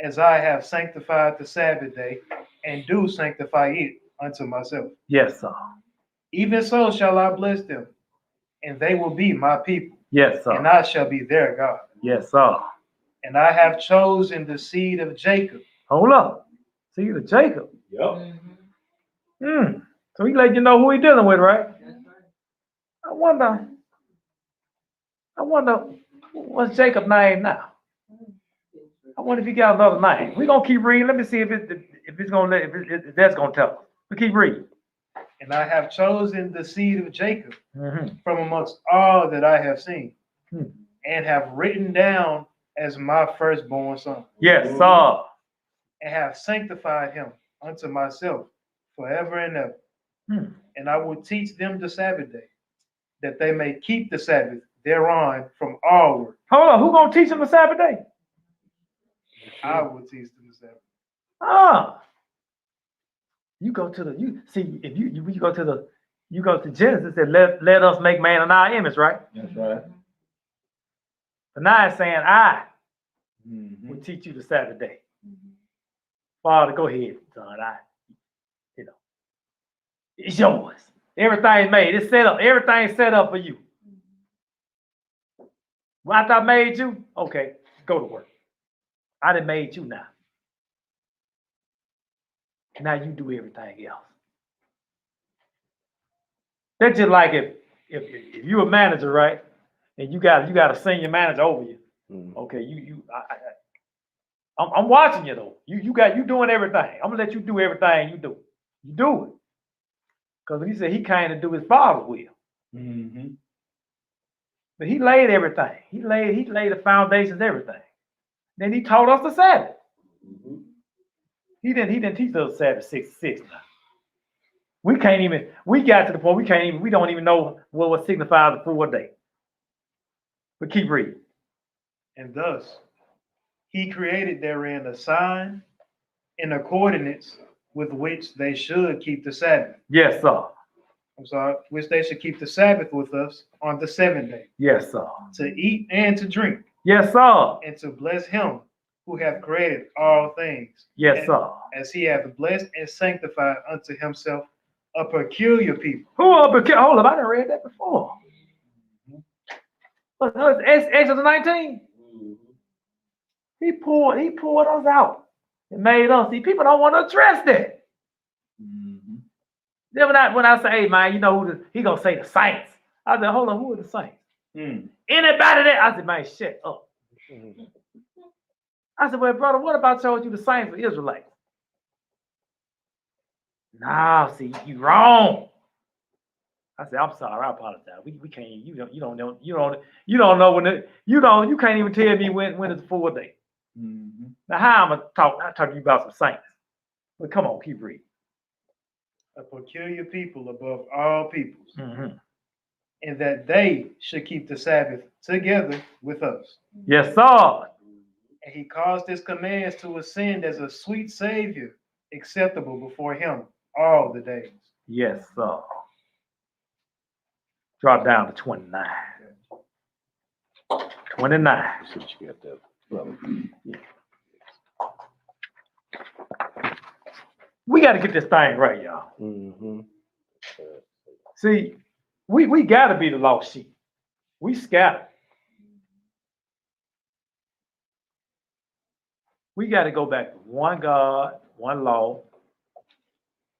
as I have sanctified the Sabbath day, and do sanctify it unto myself. Yes, sir. Even so shall I bless them, and they will be my people, Yes, sir. and I shall be their God. Yes, sir. And I have chosen the seed of Jacob. Hold up. See the Jacob. Yep. So he let you know who he dealing with, right? I wonder what's Jacob's name now? I wonder if he got another name. We're gonna keep reading. Let me see if that's gonna tell us. We keep reading. And I have chosen the seed of Jacob Mm-hmm. from amongst all that I have seen, Hmm. and have written down as my firstborn son, Yes, sir. and have sanctified him unto myself forever and ever. And I will teach them the Sabbath day, that they may keep the Sabbath thereon from all work. Hold on. Who gonna teach him the Sabbath day? I will teach them the Sabbath. You go to you go to Genesis and let us make man in our image, right? That's right. But now it's saying I will teach you the Sabbath day. Father, go ahead, son. It's yours. Everything's made. It's set up. Everything's set up for you. After I made you, okay, go to work. I done made you now. Now you do everything else. That's just like if you're a manager, right? And you got a senior manager over you. Okay, I'm watching you though. You doing everything. I'm gonna let you do everything you do. You do it. Because he said he came to do his father's will. But he laid everything. He laid the foundations, everything. Then he taught us the Sabbath. He didn't teach us the Sabbath 6 to 6 now. We got to the point we don't even know what signifies the full day. But keep reading. And thus he created therein a sign in accordance with which they should keep the Sabbath. Yes, sir. Which they should keep the Sabbath with us on the 7th day. Yes, sir. To eat and to drink. Yes, sir. And to bless him who hath created all things. Yes, sir. As he hath blessed and sanctified unto himself a peculiar people. Hold up, I done read that before. But Exodus 19. He pulled us out and made us. See, people don't want to address that. Then when I say, hey man, you know who he gonna say the saints. I said, hold on, who are the saints? Anybody there? I said, man, shut up. I said, well, brother, what about told you the saints were Israelites? Nah, see, you wrong. I said, I'm sorry, I apologize. We can't. You don't know when you can't even tell me when it's a full day. Now how I'm gonna talk to you about some saints? But come on, keep reading. A peculiar people above all peoples, and that they should keep the Sabbath together with us. Yes, sir. And he caused his commands to ascend as a sweet Savior, acceptable before him all the days. Yes, sir. Drop down to 29. 29. We got to get this thing right, y'all. See, we got to be the lost sheep. We scattered. We got to go back to one God, one law,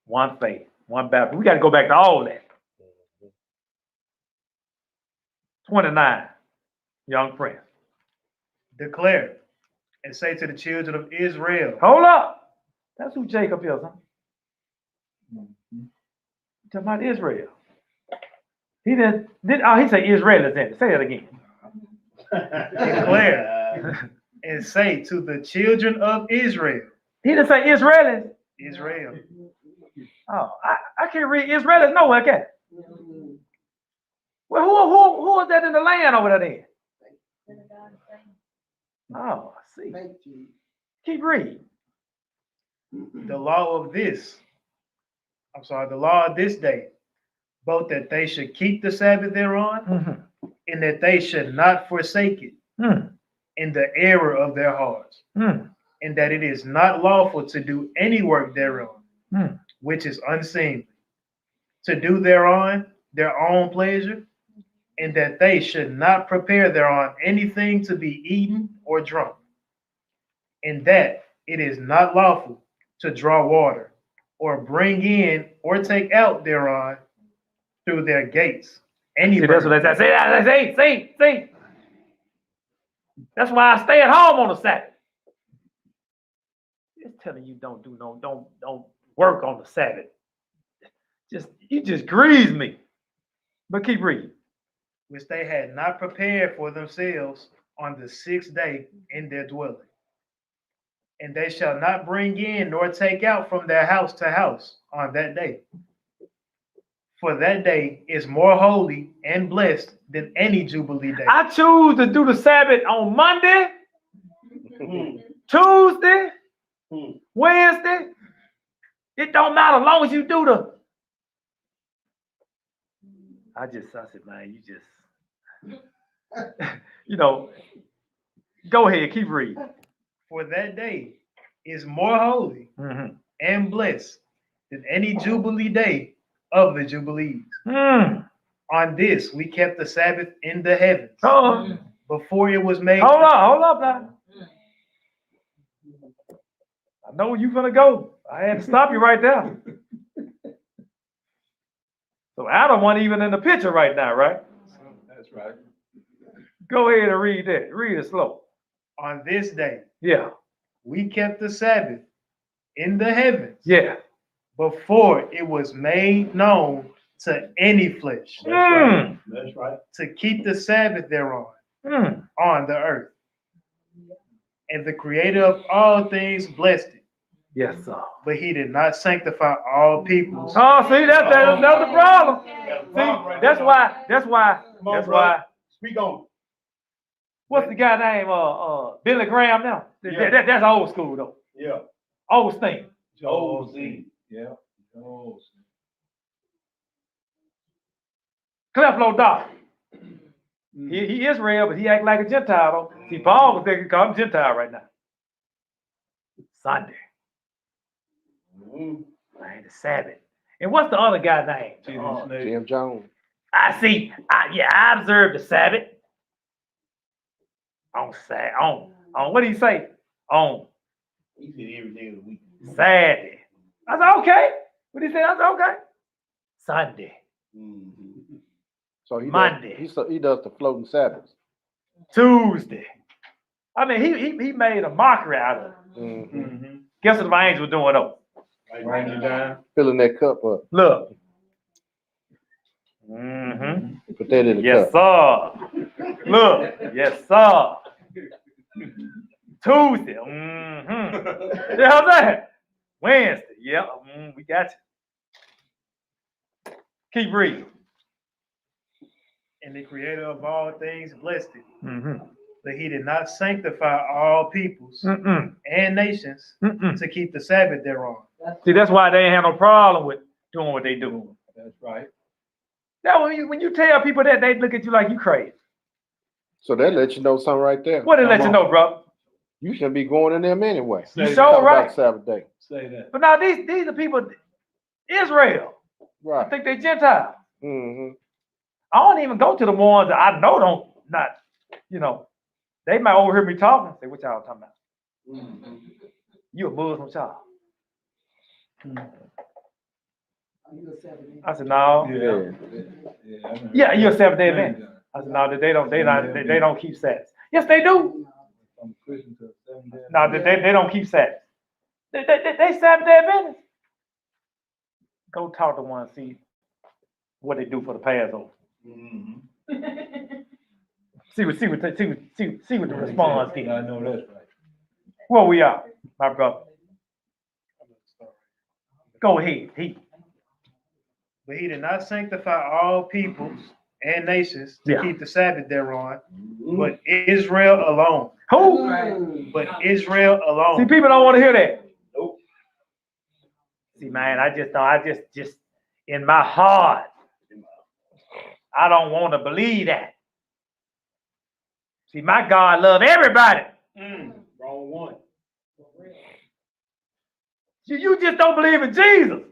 one faith, one baptism. We got to go back to all that. 29, young prince. Declare and say to the children of Israel. Hold up. That's who Jacob is, huh? Talking about Israel. He he said Israel then. Say that again. Declare and say to the children of Israel. He didn't say Israelis. Israel. Oh, I can't read Israelis nowhere, can I? Well, who is that in the land over there then? Oh, I see. Keep reading. The law of this day, both that they should keep the Sabbath thereon, Mm-hmm. and that they should not forsake it in the error of their hearts, and that it is not lawful to do any work thereon, which is unseemly, to do thereon their own pleasure, and that they should not prepare thereon anything to be eaten or drunk, and that it is not lawful to draw water, or bring in or take out thereon through their gates. See, that's what they say. See. That's why I stay at home on the Sabbath. It's telling you don't work on the Sabbath. You just grieve me. But keep reading. Which they had not prepared for themselves on the sixth day in their dwelling. And they shall not bring in nor take out from their house to house on that day. For that day is more holy and blessed than any Jubilee day. I choose to do the Sabbath on Monday, Tuesday, Wednesday. It don't matter as long as you do the. I said, man, you just, go ahead, keep reading. For that day is more holy and blessed than any Jubilee day of the Jubilees. On this, we kept the Sabbath in the heavens before it was made. Hold up now. I know where you're gonna go. I had to stop you right there. So Adam wasn't even in the picture right now, right? That's right. Go ahead and read that. Read it slow. On this day, Yeah. we kept the Sabbath in the heavens. Yeah. Before it was made known to any flesh. That's right. To keep the Sabbath thereon on the earth. And the creator of all things blessed it. Yes, sir. But he did not sanctify all peoples. Oh, see, that's the problem. See, that's why. Speak on. What's the guy name? Billy Graham now. Yeah. That's old school though. Yeah. Old thing. Joel Z. Yeah. Joel Z. Creflo Dollar. He Israel, but he act like a Gentile though. See, Paul was thinking call him Gentile right now. Sunday. Man, the Sabbath. And what's the other guy name? Jim Jones. I see. I observe the Sabbath. On what do you say? On He said every day of the week. Saturday. I said, okay. What did he say? I said, okay. Sunday. So Monday. He does the floating Sabbaths. Tuesday. I mean, he made a mockery out of it. Guess what the angels were doing though? Writing it down. Filling that cup up. Look. Put that in the Yes, cup. sir. Look. Yes, sir. Tuesday. Yeah, how's that? Wednesday. Yeah, we got you. Keep reading. And the creator of all things blessed it. But he did not sanctify all peoples and nations to keep the Sabbath thereon. See, that's why they ain't have no problem with doing what they do. That's right. Now, when you tell people that, they look at you like you crazy. So that lets you know something right there. What did let you know, bro? You shouldn't be going in them anyway. You Say sure Talk right. about Sabbath day. Say that. But now these are people, Israel. I Right. think they Gentiles. Mm-hmm. I don't even go to the ones that I know don't not, they might overhear me talking. Say, what y'all talking about? You a Muslim child. I said, no. Yeah, you're a 7-day Adventist. I said, no, they don't keep Sabbath. Yes, they do. From Christian to 7 days. No, they don't keep Sabbath. They 7-day Adventists. Go talk to one, see what they do for the Passover. Mhm. See what the response is. I know that's right. Where we are, my brother. Go ahead. But he did not sanctify all peoples and nations to Yeah. keep the Sabbath thereon, but Israel alone. Who? But Israel See, alone. people don't want to hear that. Nope. See, man, I just in my heart, I don't want to believe that. See, my God love everybody. Wrong one. You just don't believe in Jesus.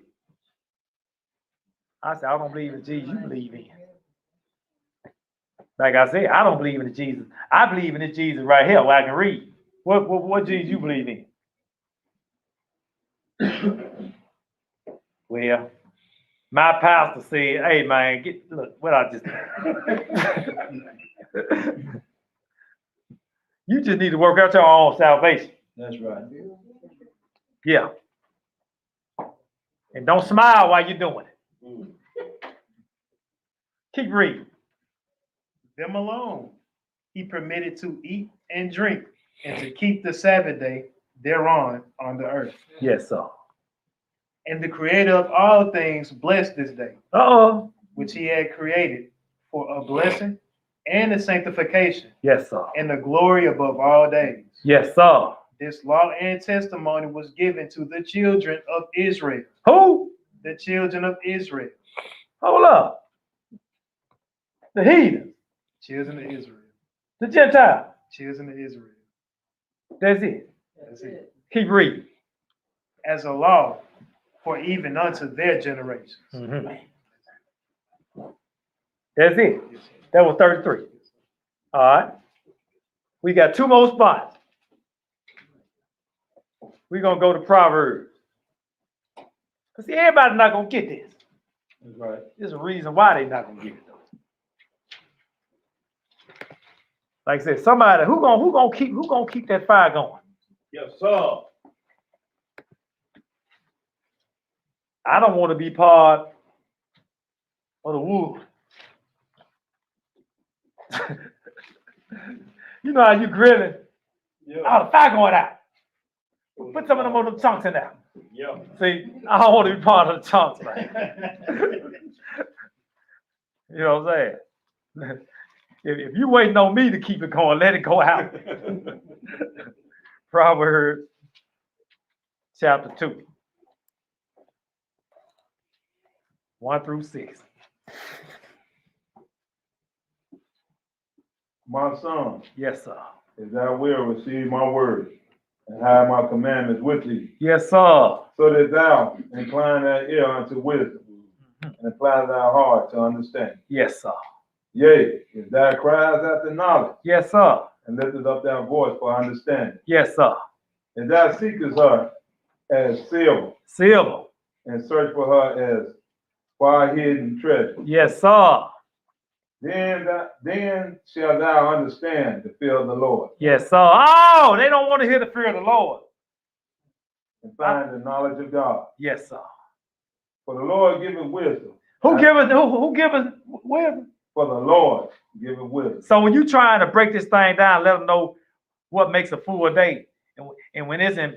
I said, I don't believe in Jesus you believe in. Like I said, I don't believe in the Jesus. I believe in this Jesus right here where I can read. What Jesus you believe in? Well, my pastor said, hey man, look what I just you just need to work out your own salvation. That's right. Yeah. And don't smile while you're doing it. Keep reading. Them alone he permitted to eat and drink and to keep the Sabbath day thereon on the earth. Yes, sir. And the creator of all things blessed this day, Uh-oh. which he had created for a blessing and a sanctification Yes, sir. and the glory above all days. Yes, sir. This law and testimony was given to the children of Israel. Who? The children of Israel. Hold up. The heathen. Children of Israel. The Gentile. Children of Israel. That's it. That's it. Keep reading. As a law for even unto their generations. Mm-hmm. That's it. That was 33. All right. We got two more spots. We're going to go to Proverbs. Because see, everybody's not going to get this. That's right. There's a reason why they're not going to get it, though. Like I said, somebody, who gonna keep that fire going? Yes, sir. I don't want to be part of the wood. You know how you grilling? Yeah. Oh, the fire going out. Put some of them on them chunks in there. Yeah. See, I don't want to be part of the chunks, man. You know what I'm saying? If you waiting on me to keep it going, let it go out. Proverbs chapter 2, 1 through 6. My son, Yes, sir. if thou wilt receive my word and hide my commandments with thee, Yes, sir. so that thou incline thy ear unto wisdom and apply thy heart to understand. Yes, sir. Yea, if thou cries after knowledge Yes, sir. and lifteth up thy voice for understanding, Yes, sir. if thou seekest her as silver Silver. and search for her as far hidden treasure, Yes, sir. then shalt thou understand the fear of the Lord Yes, sir. Oh, they don't want to hear the fear of the Lord. and find the knowledge of God. Yes, sir. For the Lord giveth wisdom. Who give us wisdom? For the Lord giveth wisdom. So when you trying to break this thing down, let them know what makes a full day. And when it's in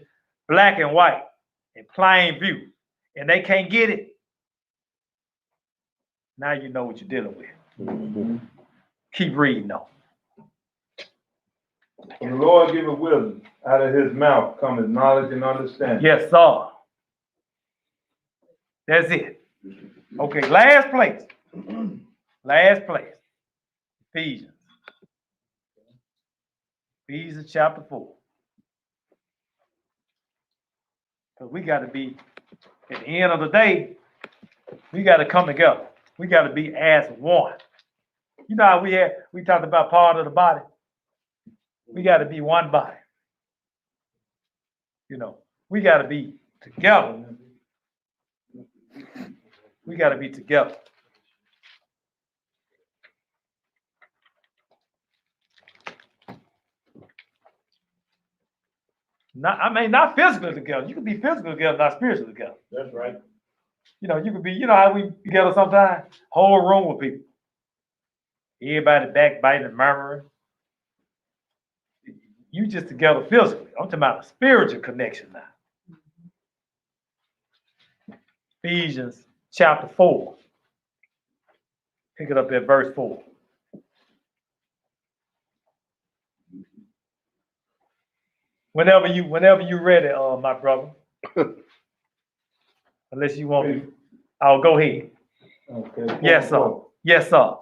black and white, in plain view, and they can't get it, now you know what you're dealing with. Mm-hmm. Keep reading though. For the Lord giveth wisdom. Out of his mouth cometh knowledge and understanding. Yes, sir. That's it. Okay, last place. Last place. Ephesians. Ephesians chapter 4. Because we got to be, at the end of the day, we got to come together. We got to be as one. You know how we talked about part of the body? We got to be one body. You know, we got to be together. We got to be together. Not physically together. You can be physically together, not spiritually together. That's right. You could be, how we together sometimes, whole room with people. Everybody backbiting and murmuring. You just together physically. I'm talking about a spiritual connection now. Ephesians chapter 4. Pick it up at verse 4. Whenever you ready, my brother. Unless you want me. I'll go ahead. Okay. Yes, sir. Yes, sir.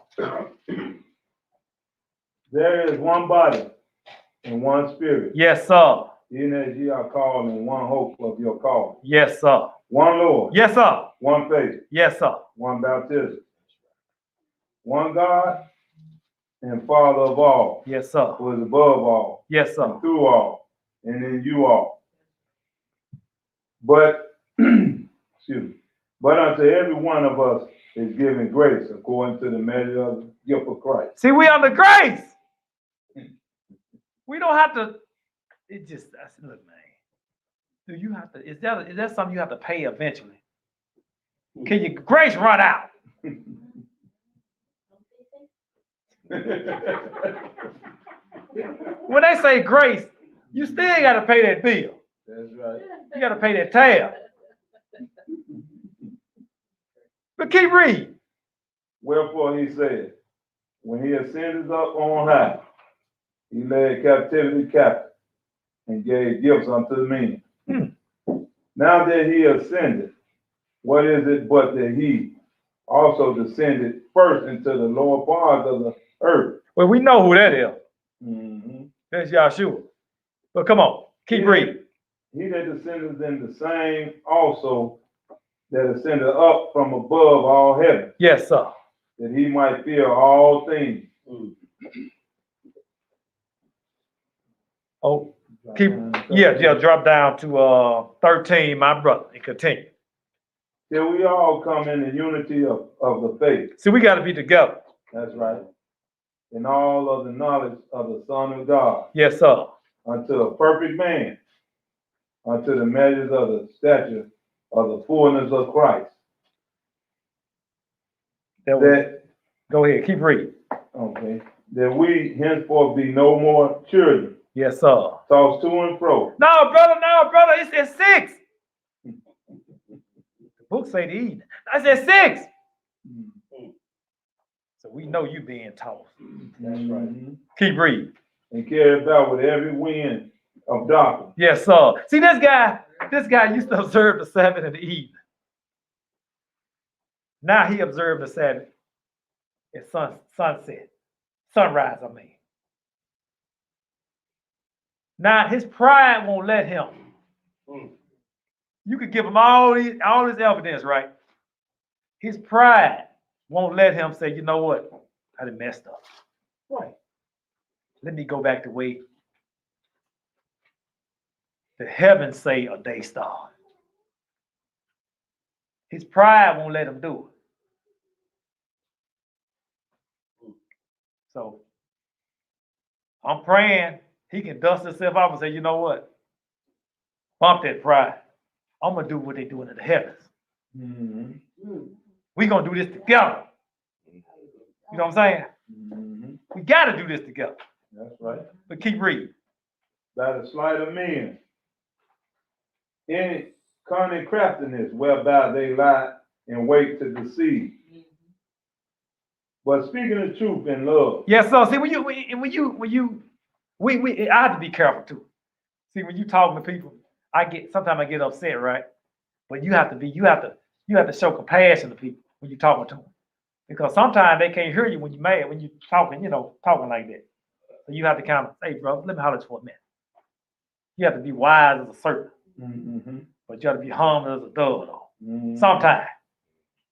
There is one body and one spirit, Yes, sir. even as ye are called in one hope of your call. Yes, sir. One Lord, Yes, sir. one faith, Yes, sir. one baptism, one God and Father of all, Yes, sir. who is above all, Yes, sir. and through all, and in you all. But, excuse me, but unto every one of us is given grace according to the measure of the gift of Christ. See, we under grace. We don't have to. Look, man. Do you have to? Is that something you have to pay eventually? Can your grace run out? When they say grace, you still got to pay that bill. That's right. You got to pay that tab. But keep reading. Wherefore he said, when he ascended up on high, he led captivity captive and gave gifts unto men. Now that he ascended, what is it but that he also descended first into the lower parts of the earth? Well, we know who that is. Mm-hmm. That's Yahshua. But come on, keep reading. He that descended in the same also that ascended up from above all heaven, Yes, sir. that he might fill all things. Oh, drop down to 13, my brother, and continue. Till we all come in the unity of the faith. See, we got to be together. That's right. In all of the knowledge of the Son of God. Yes, sir. Unto a perfect man, unto the measures of the stature of the fullness of Christ. Go ahead, keep reading. Okay. That we henceforth be no more children. Yes, sir. Tossed to and fro. No, brother, it says 6. The book say the evening. I said 6. So we know you being tossed. That's right. Keep reading. And carried about with every wind of doctrine. Yes, sir. See, this guy used to observe the Sabbath in the evening. Now he observed the Sabbath at sunrise, I mean. Now his pride won't let him. You could give him all this evidence, right? His pride won't let him say, you know what? I done messed up. Right. Let me go back to wait. The heavens say a day star. His pride won't let him do it. So I'm praying he can dust himself off and say, you know what? Bump that pride. I'm going to do what they're doing in the heavens. We're going to do this together. You know what I'm saying? We got to do this together. That's right. But keep reading. By the sleight of men, any cunning craftiness whereby they lie in wait to deceive. But speaking the truth in love. Yes, so see I have to be careful too. See, when you talking to people, sometimes I get upset, right? But you have to show compassion to people when you're talking to them. Because sometimes they can't hear you when you're mad, when you're talking, talking like that. So you have to kind of, hey, bro, let me holler for a minute. You have to be wise as a serpent. But you have to be humble as a dove, though. Sometimes.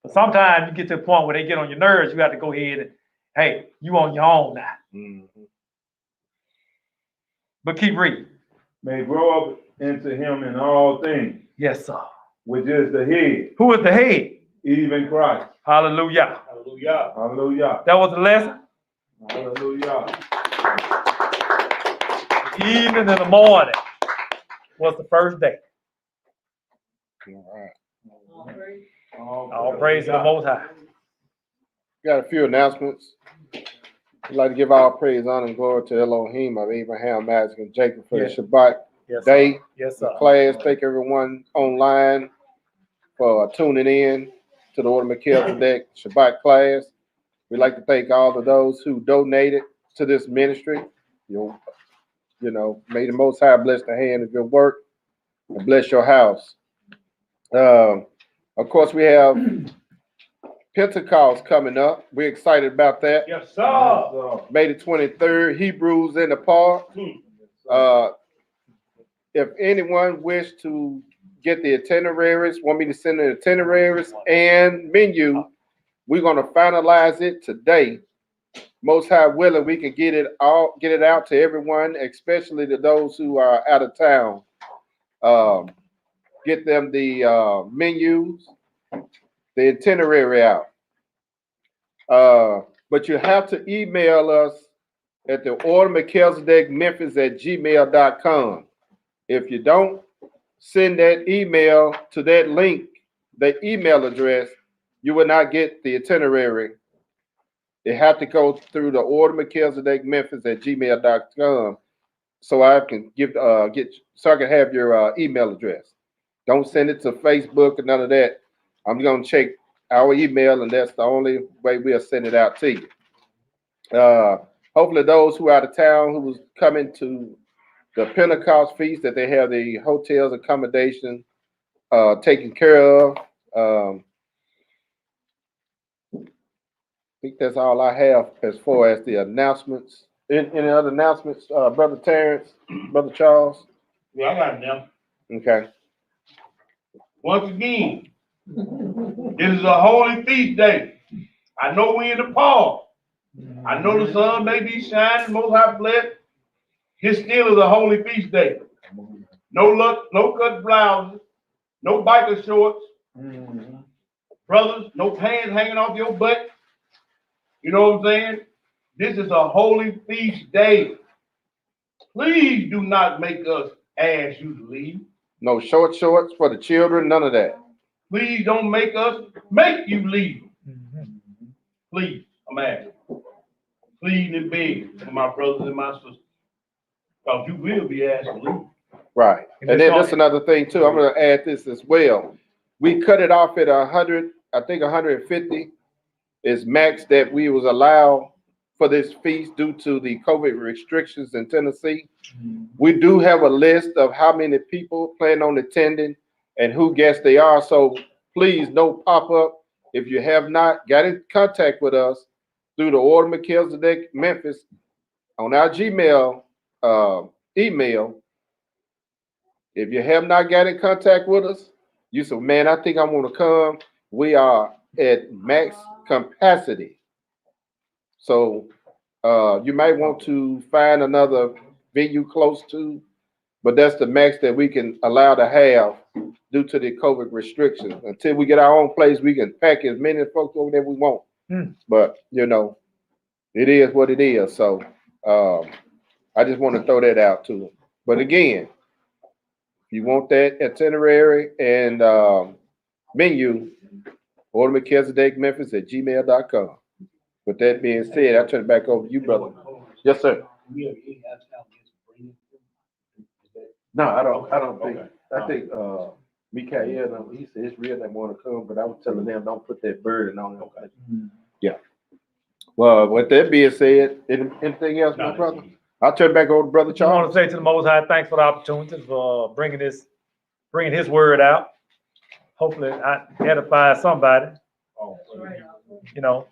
But sometimes you get to a point where they get on your nerves, you have to go ahead and, hey, you on your own now. But keep reading. May grow up into him in all things. Yes, sir. Which is the head. Who is the head? Even Christ. Hallelujah. Hallelujah. Hallelujah. That was the lesson. Hallelujah. The evening and the morning was the first day. All praise to the Most High. Got a few announcements. I'd like to give all praise, honor, and glory to Elohim of Abraham, Isaac, and Jacob for the Yes. Shabbat Yes, sir. day, Yes, the sir. class. Thank everyone online for tuning in to the Order Melchizedek Shabbat class. We'd like to thank all of those who donated to this ministry. You know, may the Most High bless the hand of your work and bless your house. Of course, we have Pentecost coming up. We're excited about that. Yes, sir. May the 23rd, Hebrews in the park. If anyone wish to get the itineraries, want me to send the itineraries and menu, we're going to finalize it today. Most High willing, we can get it out to everyone, especially to those who are out of town. Get them the menus, the itinerary out. But you have to email us at the Order Melchizedek Memphis at gmail.com. If you don't send that email to that link, the email address, you will not get the itinerary. It have to go through the Order Melchizedek Memphis at gmail.com so I can so I can have your email address. Don't send it to Facebook or none of that. I'm gonna check our email, and that's the only way we'll send it out to you. Hopefully those who are out of town who was coming to the Pentecost feast, that they have the hotels accommodation taken care of. I think that's all I have as far as the announcements. Any other announcements, Brother Terrence, Brother Charles? Yeah, I got it now. Okay. Once again, this is a holy feast day. I know we in the fall. I know the sun may be shining, Most High blessed. This still is a holy feast day. No cut blouses, no biker shorts, brothers, no pants hanging off your butt. You know what I'm saying? This is a holy feast day. Please do not make us ask you to leave. No shorts for the children, none of that. Please don't make us make you leave. Please, I'm asking. Please and begging for my brothers and my sisters. Because you will be asked to leave. Right. And then that's another thing too. I'm going to add this as well. We cut it off at 100, I think 150 is max that we was allowed for this feast due to the COVID restrictions in Tennessee. We do have a list of how many people plan on attending and who guests they are. So please, no pop-up. If you have not got in contact with us through the Order Melchizedek Memphis on our Gmail email, if you have not got in contact with us, you say, man, I think I want to come. We are at max capacity. So you might want to find another venue close to, but that's the max that we can allow to have due to the COVID restrictions. Until we get our own place, we can pack as many folks over there we want. But, you know, it is what it is. So I just want to throw that out to them. But again, if you want that itinerary and menu, Order Melchizedek Memphis at gmail.com. With that being said, I turn it back over to you, brother. Yes, sir. No, I don't think. I think Mikael, he said it's real they want to come, but I was telling them don't put that burden on them. Yeah. Well, with that being said, anything else, my brother? I'll turn it back over to Brother I want Charles. to say to the Most High, thanks for the opportunity for bringing His word out. Hopefully, I edify somebody. You know,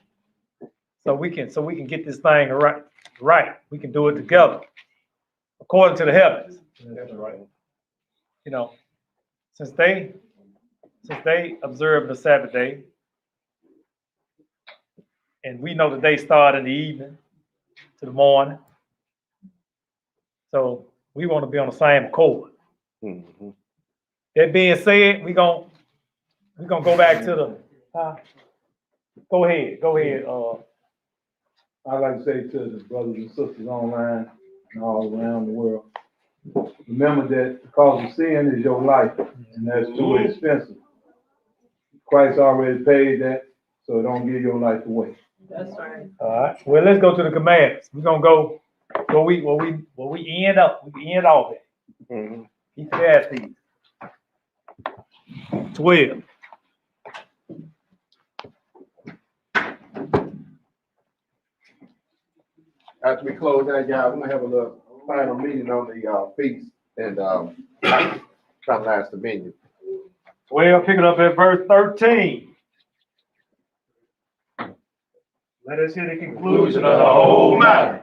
so we can get this thing right. We can do it together, according to the heavens. That's right. You know, since they observe the Sabbath day, and we know the day start in the evening to the morning, so we want to be on the same accord. Mm-hmm. That being said, we're gonna go back to the. Go ahead. I'd like to say to the brothers and sisters online and all around the world, remember that the cause of sin is your life, and that's too expensive. Christ already paid that, so don't give your life away. That's right. All right. Well, let's go to the commandments. We're gonna go where we end up. We end off at. Mhm. Ecclesiastes 12. After we close that, y'all, we're gonna have a little final meeting on the feast and finalize the menu. 12, pick it up at verse 13. Let us hear the Conclusion conclusion of the whole matter.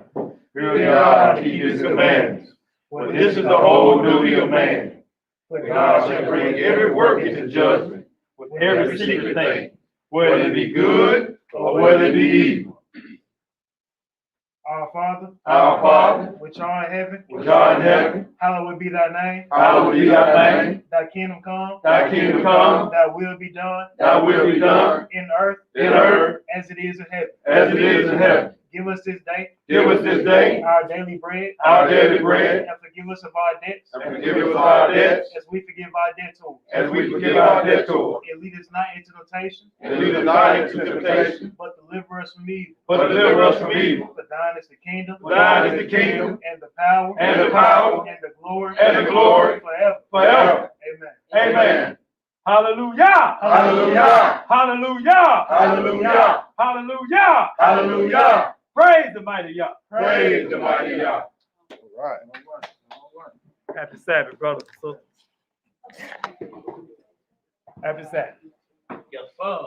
Fear God and keep his commandments. For this is the whole duty of man. For God shall bring every work into judgment with every secret thing, whether it be good or whether it be evil. Our Father, Our Father, which art in heaven, which art in heaven, hallowed be thy name. hallowed be thy name. Thy kingdom come. Thy kingdom come, Thy will be done thy will be done in earth in earth as it is in heaven. as it is in heaven. Give us this day Give us this day our daily bread, our daily bread, and forgive us of our debts, and forgive us our debts as we forgive our debtors. as we forgive our debtors. And lead us not into temptation, And lead us not into temptation, but deliver us from evil. but deliver us from evil. For thine is the kingdom, For thine is the kingdom, and the power, and the power, and the glory, and the glory, forever. forever. Amen. Amen. Hallelujah! Hallelujah. Hallelujah! Hallelujah. Hallelujah! Hallelujah. Praise the mighty Yah. Praise the mighty Yah. All right. Happy Sabbath, brothers and sisters. Happy Sabbath. Yes, sir.